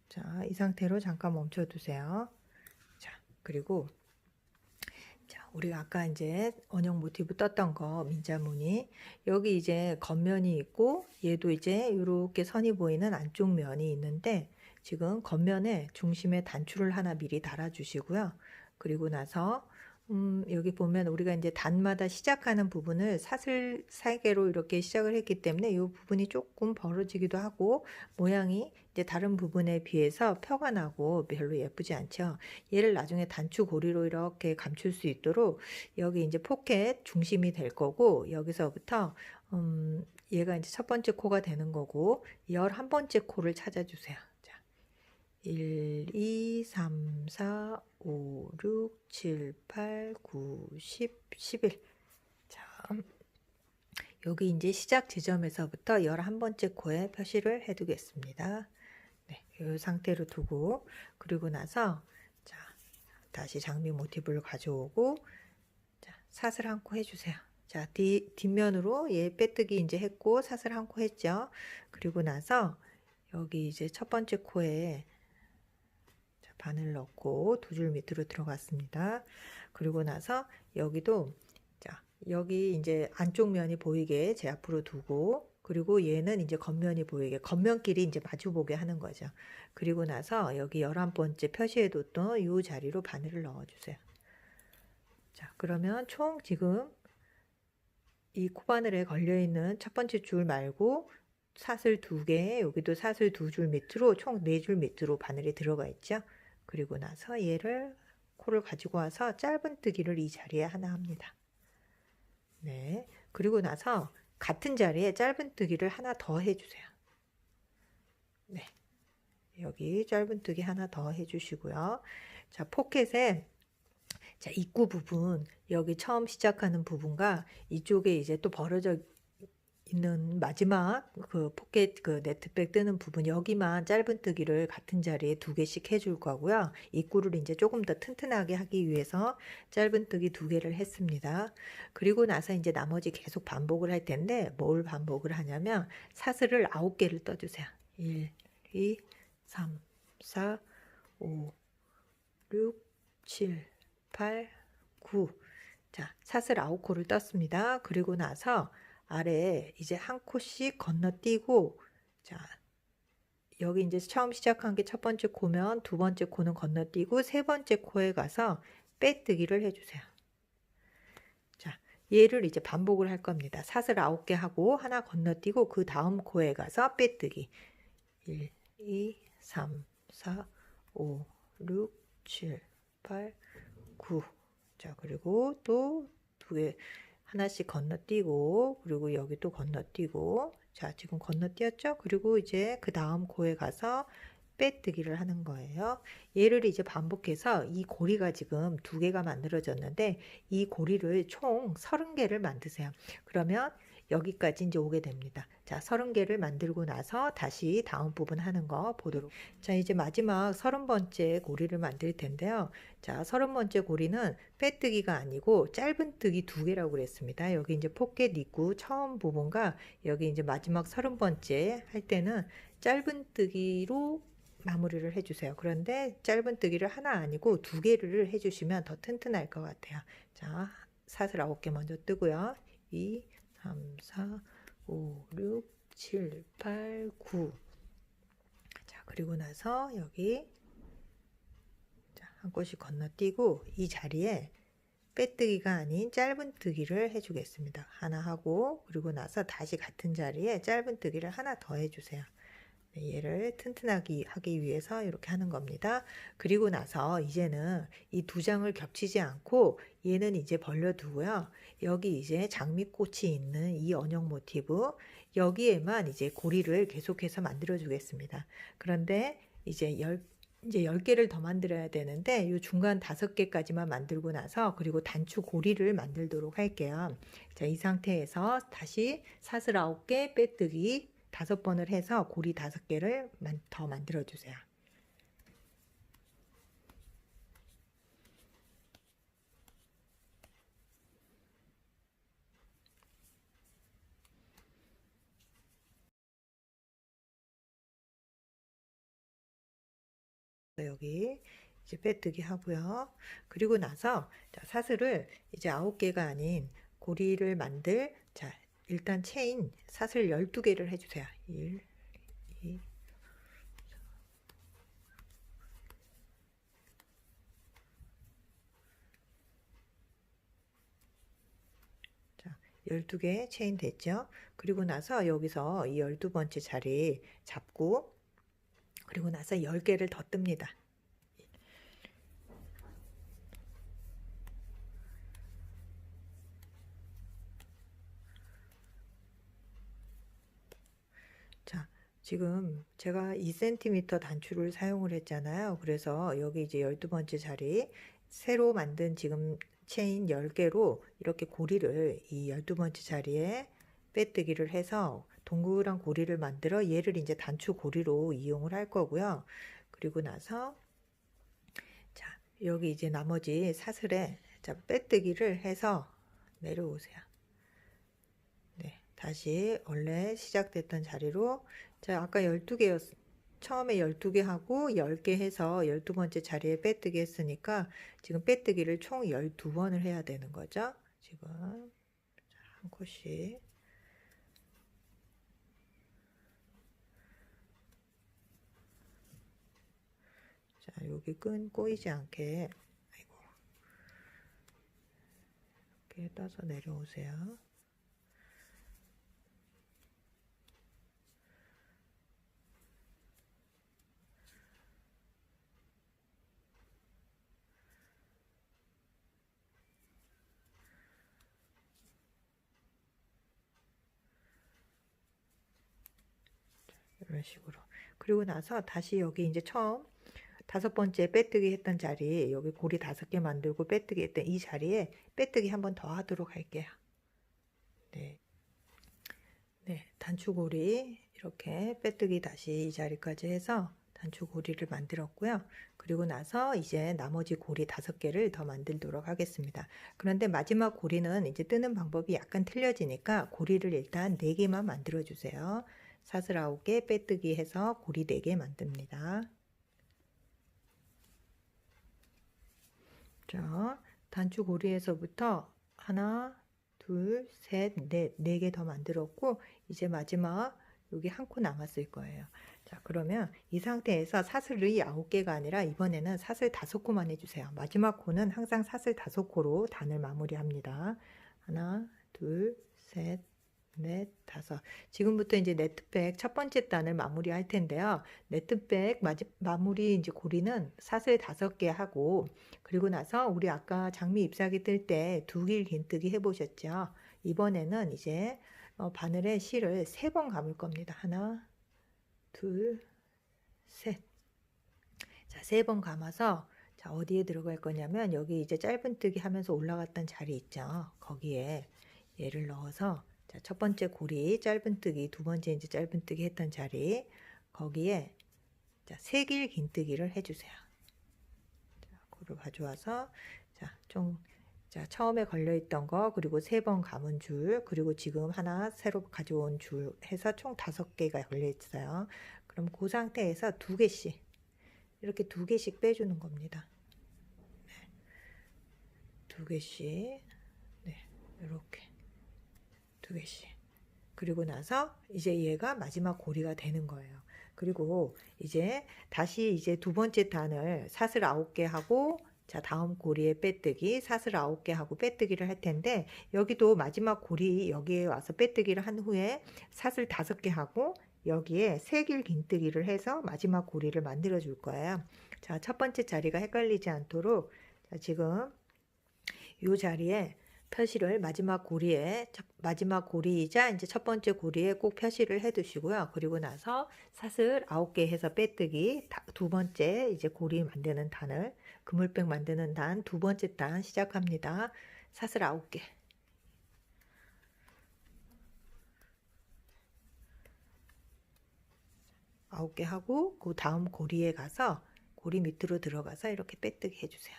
자, 이 상태로 잠깐 멈춰 두세요. 자, 그리고 자, 우리가 아까 이제 원형 모티브 떴던 거 민자무늬 여기 이제 겉면이 있고 얘도 이제 이렇게 선이 보이는 안쪽 면이 있는데 지금 겉면에 중심에 단추를 하나 미리 달아 주시고요. 그리고 나서 여기 보면 우리가 이제 단마다 시작하는 부분을 사슬 3개로 이렇게 시작을 했기 때문에 이 부분이 조금 벌어지기도 하고 모양이 이제 다른 부분에 비해서 펴가 나고 별로 예쁘지 않죠. 얘를 나중에 단추 고리로 이렇게 감출 수 있도록 여기 이제 포켓 중심이 될 거고 여기서부터 얘가 이제 첫 번째 코가 되는 거고 11번째 코를 찾아주세요. 1, 2, 3, 4, 5, 6, 7, 8, 9, 10, 11. 자, 여기 이제 시작 지점에서부터 11번째 코에 표시를 해두겠습니다. 네, 이 상태로 두고 그리고 나서 자, 다시 장미 모티브를 가져오고 자, 사슬 한 코 해주세요. 자, 뒷면으로 얘 빼뜨기 이제 했고 사슬 한 코 했죠. 그리고 나서 여기 이제 첫 번째 코에 바늘 넣고 두 줄 밑으로 들어갔습니다. 그리고 나서 여기도 자 여기 이제 안쪽 면이 보이게 제 앞으로 두고 그리고 얘는 이제 겉면이 보이게 겉면끼리 이제 마주보게 하는 거죠. 그리고 나서 여기 11번째 표시해뒀던 이 자리로 바늘을 넣어주세요. 자 그러면 총 지금 이 코바늘에 걸려있는 첫 번째 줄 말고 사슬 2개 여기도 사슬 2줄 밑으로 총 4줄 밑으로 바늘이 들어가 있죠. 그리고 나서 얘를 코를 가지고 와서 짧은뜨기를 이 자리에 하나 합니다. 네, 그리고 나서 같은 자리에 짧은뜨기를 하나 더 해주세요. 네, 여기 짧은뜨기 하나 더 해주시고요. 자, 포켓에 자, 입구 부분 여기 처음 시작하는 부분과 이쪽에 이제 또 벌어져 있는 마지막 그 포켓 그 네트백 뜨는 부분 여기만 짧은뜨기를 같은 자리에 2개씩 해줄 거고요. 입구를 이제 조금 더 튼튼하게 하기 위해서 짧은뜨기 2개를 했습니다. 그리고 나서 이제 나머지 계속 반복을 할 텐데 뭘 반복을 하냐면 사슬을 9개를 떠주세요. 1, 2, 3, 4, 5, 6, 7, 8, 9. 자, 사슬 9코를 떴습니다. 그리고 나서 아래에 이제 한 코씩 건너뛰고 자 여기 이제 처음 시작한 게 첫 번째 코면 두 번째 코는 건너뛰고 세 번째 코에 가서 빼뜨기를 해주세요. 자 얘를 이제 반복을 할 겁니다. 사슬 9개 하고 하나 건너뛰고 그 다음 코에 가서 빼뜨기 1, 2, 3, 4, 5, 6, 7, 8, 9. 자 그리고 또 2개 하나씩 건너뛰고 그리고 여기 또 건너뛰고 자 지금 건너뛰었죠? 그리고 이제 그 다음 코에 가서 빼뜨기를 하는 거예요. 얘를 이제 반복해서 이 고리가 지금 2개가 만들어졌는데 이 고리를 총 30개를 만드세요. 그러면 여기까지 이제 오게 됩니다. 자, 30개를 만들고 나서 다시 다음 부분 하는 거 보도록. 자, 이제 마지막 30번째 고리를 만들 텐데요. 자, 30번째 고리는 빼뜨기가 아니고 짧은뜨기 2개라고 그랬습니다. 여기 이제 포켓 입구 처음 부분과 여기 이제 마지막 30번째 할 때는 짧은뜨기로 마무리를 해주세요. 그런데 짧은뜨기를 하나 아니고 2개를 해주시면 더 튼튼할 것 같아요. 자, 사슬 9개 먼저 뜨고요. 2, 3, 4, 5, 6, 7, 8, 9. 자, 그리고 나서 여기 자, 한 곳씩 건너뛰고 이 자리에 빼뜨기가 아닌 짧은뜨기를 해주겠습니다. 하나 하고 그리고 나서 다시 같은 자리에 짧은뜨기를 하나 더 해주세요. 네, 얘를 튼튼하게 하기 위해서 이렇게 하는 겁니다. 그리고 나서 이제는 이 두 장을 겹치지 않고 얘는 이제 벌려두고요. 여기 이제 장미꽃이 있는 이 언역 모티브 여기에만 이제 고리를 계속해서 만들어 주겠습니다. 그런데 이제 10개를 더 만들어야 되는데 이 중간 5개까지만 만들고 나서 그리고 단추 고리를 만들도록 할게요. 자, 이 상태에서 다시 사슬 9개 빼뜨기 5번을 해서 고리 5개를 더 만들어 주세요. 여기 이제 빼뜨기 하고요. 그리고 나서 자, 사슬을 이제 9개가 아닌 고리를 만들 자, 일단 체인 사슬 12개를 해주세요. 1, 2, 자, 12개 체인 됐죠? 그리고 나서 여기서 이 12번째 자리 잡고 그리고 나서 10개를 더 뜹니다. 자, 지금 제가 2cm 단추를 사용을 했잖아요. 그래서 여기 이제 12번째 자리 새로 만든 지금 체인 10개로 이렇게 고리를 이 12번째 자리에 빼뜨기를 해서 동그란 고리를 만들어 얘를 이제 단추 고리로 이용을 할 거고요. 그리고 나서 자, 여기 이제 나머지 사슬에 자, 빼뜨기를 해서 내려오세요. 네, 다시 원래 시작됐던 자리로 자, 아까 12개였 처음에 12개 하고 10개 해서 12번째 자리에 빼뜨기 했으니까 지금 빼뜨기를 총 12번을 해야 되는 거죠. 지금 한 컷씩 자, 여기 끈 꼬이지 않게 아이고 이렇게 떠서 내려오세요. 이런 식으로. 그리고 나서 다시 여기 이제 처음 5번째 빼뜨기 했던 자리 여기 고리 5개 만들고 빼뜨기 했던 이 자리에 빼뜨기 한 번 더 하도록 할게요. 네. 네, 단추고리 이렇게 빼뜨기 다시 이 자리까지 해서 단추고리를 만들었고요. 그리고 나서 이제 나머지 고리 5개를 더 만들도록 하겠습니다. 그런데 마지막 고리는 이제 뜨는 방법이 약간 틀려지니까 고리를 일단 4개만 만들어 주세요. 사슬 9개 빼뜨기 해서 고리 4개 만듭니다. 자, 단추고리에서부터 하나, 둘, 셋, 넷, 4개 더 만들었고 이제 마지막 여기 한 코 남았을 거예요. 자, 그러면 이 상태에서 사슬이 9개가 아니라 이번에는 사슬 5코만 해주세요. 마지막 코는 항상 사슬 5코로 단을 마무리합니다. 하나, 둘, 셋, 넷, 5. 지금부터 이제 네트백 첫 번째 단을 마무리할 텐데요. 네트백 마무리 이제 고리는 사슬 5개 하고 그리고 나서 우리 아까 장미 잎사귀 뜰 때 2길 긴뜨기 해보셨죠? 이번에는 이제 바늘에 실을 3번 감을 겁니다. 하나, 둘, 셋. 자, 3번 감아서 자, 어디에 들어갈 거냐면 여기 이제 짧은뜨기 하면서 올라갔던 자리 있죠? 거기에 얘를 넣어서 자, 첫 번째 고리 짧은뜨기, 두 번째 이제 짧은뜨기 했던 자리 거기에 자, 3길 긴뜨기를 해주세요. 자, 그걸 가져와서 자, 자, 처음에 걸려있던 거 그리고 3번 감은 줄 그리고 지금 하나 새로 가져온 줄 해서 총 5개가 걸려있어요. 그럼 그 상태에서 2개씩 이렇게 2개씩 빼주는 겁니다. 네. 2개씩 네, 이렇게 2개씩. 그리고 나서 이제 얘가 마지막 고리가 되는 거예요. 그리고 이제 다시 이제 두 번째 단을 사슬 9개 하고, 자, 다음 고리에 빼뜨기, 사슬 9개 하고 빼뜨기를 할 텐데, 여기도 마지막 고리 여기에 와서 빼뜨기를 한 후에 사슬 5개 하고 여기에 세길 긴뜨기를 해서 마지막 고리를 만들어 줄 거예요. 자, 첫 번째 자리가 헷갈리지 않도록, 자, 지금 이 자리에 표시를 마지막 고리이자 이제 첫 번째 고리에 꼭 표시를 해 두시고요. 그리고 나서 사슬 9개 해서 빼뜨기, 두 번째 이제 고리 만드는 단을, 그물백 만드는 단 두 번째 단 시작합니다. 사슬 9개. 9개 하고 그 다음 고리에 가서 고리 밑으로 들어가서 이렇게 빼뜨기 해주세요.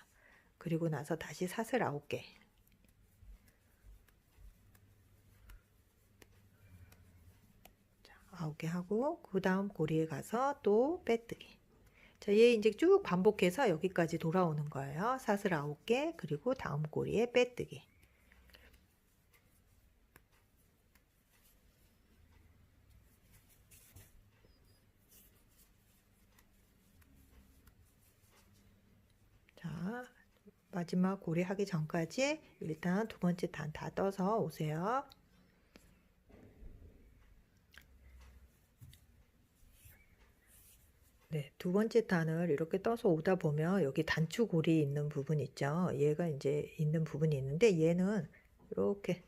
그리고 나서 다시 사슬 9개. 9개 하고 그 다음 고리에 가서 또 빼뜨기. 자, 얘 이제 쭉 반복해서 여기까지 돌아오는 거예요. 사슬 9개 그리고 다음 고리에 빼뜨기. 자, 마지막 고리 하기 전까지 일단 두 번째 단 다 떠서 오세요. 네, 두 번째 단을 이렇게 떠서 오다 보면 여기 단추고리 있는 부분 있죠. 얘가 이제 있는 부분이 있는데 얘는 이렇게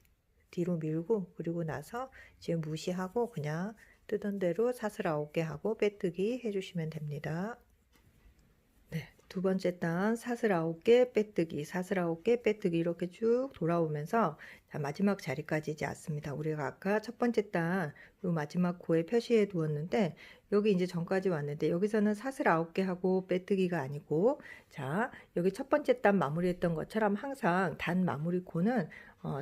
뒤로 밀고 그리고 나서 지금 무시하고 그냥 뜨던 대로 사슬 9개 하고 빼뜨기 해주시면 됩니다. 네, 두 번째 단 사슬 9개 빼뜨기, 사슬 9개 빼뜨기 이렇게 쭉 돌아오면서 자, 마지막 자리까지지 않습니다. 우리가 아까 첫 번째 단 요 마지막 코에 표시해 두었는데 여기 이제 전까지 왔는데 여기서는 사슬 9개 하고 빼뜨기가 아니고, 자, 여기 첫 번째 단 마무리했던 것처럼 항상 단 마무리 코는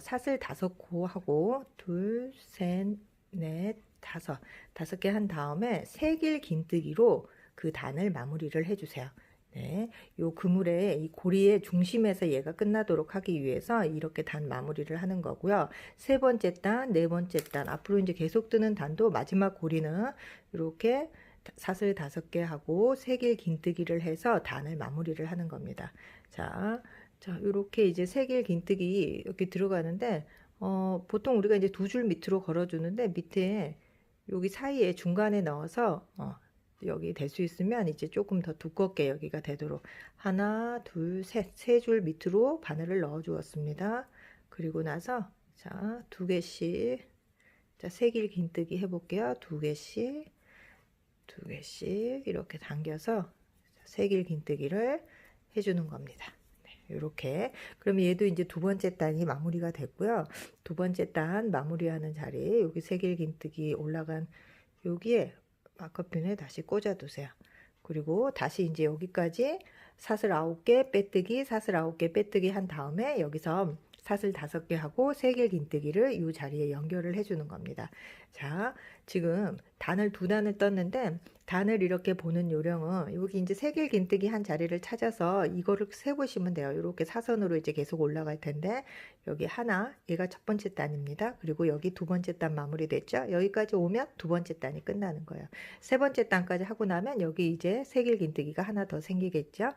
사슬 5코 하고 둘, 셋, 넷, 다섯 개 한 다음에 세길 긴뜨기로 그 단을 마무리를 해주세요. 네, 요 그물의 이 고리의 중심에서 얘가 끝나도록 하기 위해서 이렇게 단 마무리를 하는 거고요. 세 번째 단, 네 번째 단, 앞으로 이제 계속 뜨는 단도 마지막 고리는 이렇게 사슬 5개 하고 세길 긴뜨기를 해서 단을 마무리를 하는 겁니다. 자, 이렇게 이제 세길 긴뜨기 여기 들어가는데 보통 우리가 이제 두 줄 밑으로 걸어주는데 밑에 여기 사이에 중간에 넣어서 여기 될 수 있으면 이제 조금 더 두껍게 여기가 되도록 하나, 둘, 셋, 세 줄 밑으로 바늘을 넣어 주었습니다. 그리고 나서 자, 2개씩 자, 세길 긴뜨기 해볼게요. 2개씩 이렇게 당겨서 세길 긴뜨기를 해주는 겁니다. 이렇게 그러면 얘도 이제 두 번째 단이 마무리가 됐고요. 두 번째 단 마무리하는 자리 여기 세길 긴뜨기 올라간 여기에 마커핀에 다시 꽂아 두세요. 그리고 다시 이제 여기까지 사슬 9개 빼뜨기, 사슬 9개 빼뜨기 한 다음에 여기서 사슬 5개 하고 세길 긴뜨기를 이 자리에 연결을 해주는 겁니다. 자, 지금 단을 두 단을 떴는데 단을 이렇게 보는 요령은 여기 이제 세길 긴뜨기 한 자리를 찾아서 이거를 세보시면 돼요. 이렇게 사선으로 이제 계속 올라갈 텐데 여기 하나, 얘가 첫 번째 단입니다. 그리고 여기 두 번째 단 마무리됐죠. 여기까지 오면 두 번째 단이 끝나는 거예요. 세 번째 단까지 하고 나면 여기 이제 세길 긴뜨기가 하나 더 생기겠죠.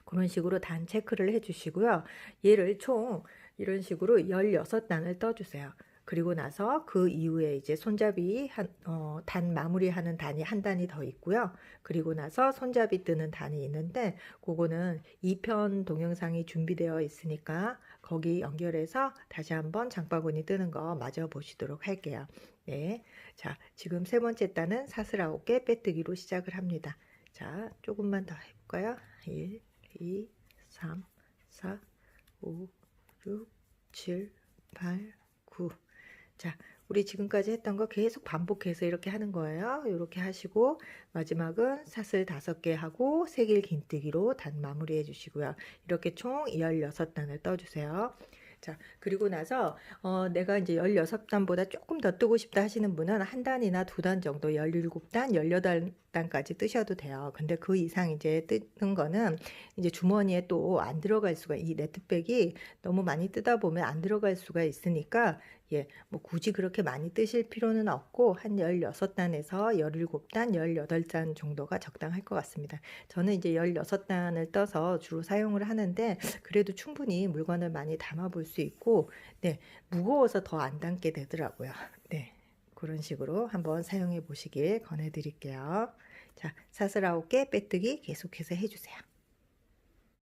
그런 식으로 단 체크를 해주시고요. 얘를 총 이런 식으로 16단을 떠주세요. 그리고 나서 그 이후에 이제 손잡이 단 마무리하는 단이 한 단이 더 있고요. 그리고 나서 손잡이 뜨는 단이 있는데 그거는 2편 동영상이 준비되어 있으니까 거기 연결해서 다시 한번 장바구니 뜨는 거 마저 보시도록 할게요. 네, 자, 지금 세 번째 단은 사슬 9개 빼뜨기로 시작을 합니다. 자, 조금만 더 해볼까요? 1, 2, 3, 4, 5, 6, 7, 8, 9. 자, 우리 지금까지 했던 거 계속 반복해서 이렇게 하는 거예요. 이렇게 하시고 마지막은 사슬 5개 하고 세길 긴뜨기로 단 마무리 해주시고요. 이렇게 총 16단을 떠주세요. 자, 그리고 나서 내가 이제 16단보다 조금 더 뜨고 싶다 하시는 분은 한 단이나 두 단 정도 17단, 18단까지 뜨셔도 돼요. 근데 그 이상 이제 뜨는 거는 이제 주머니에 또 안 들어갈 수가, 이 네트백이 너무 많이 뜨다 보면 안 들어갈 수가 있으니까 예, 뭐 굳이 그렇게 많이 뜨실 필요는 없고 한 16단에서 17단, 18단 정도가 적당할 것 같습니다. 저는 이제 16단을 떠서 주로 사용을 하는데 그래도 충분히 물건을 많이 담아 볼 수 있고 네, 무거워서 더 안 담게 되더라고요. 네. 그런 식으로 한번 사용해 보시길 권해 드릴게요. 자, 사슬 9개 빼뜨기 계속해서 해주세요.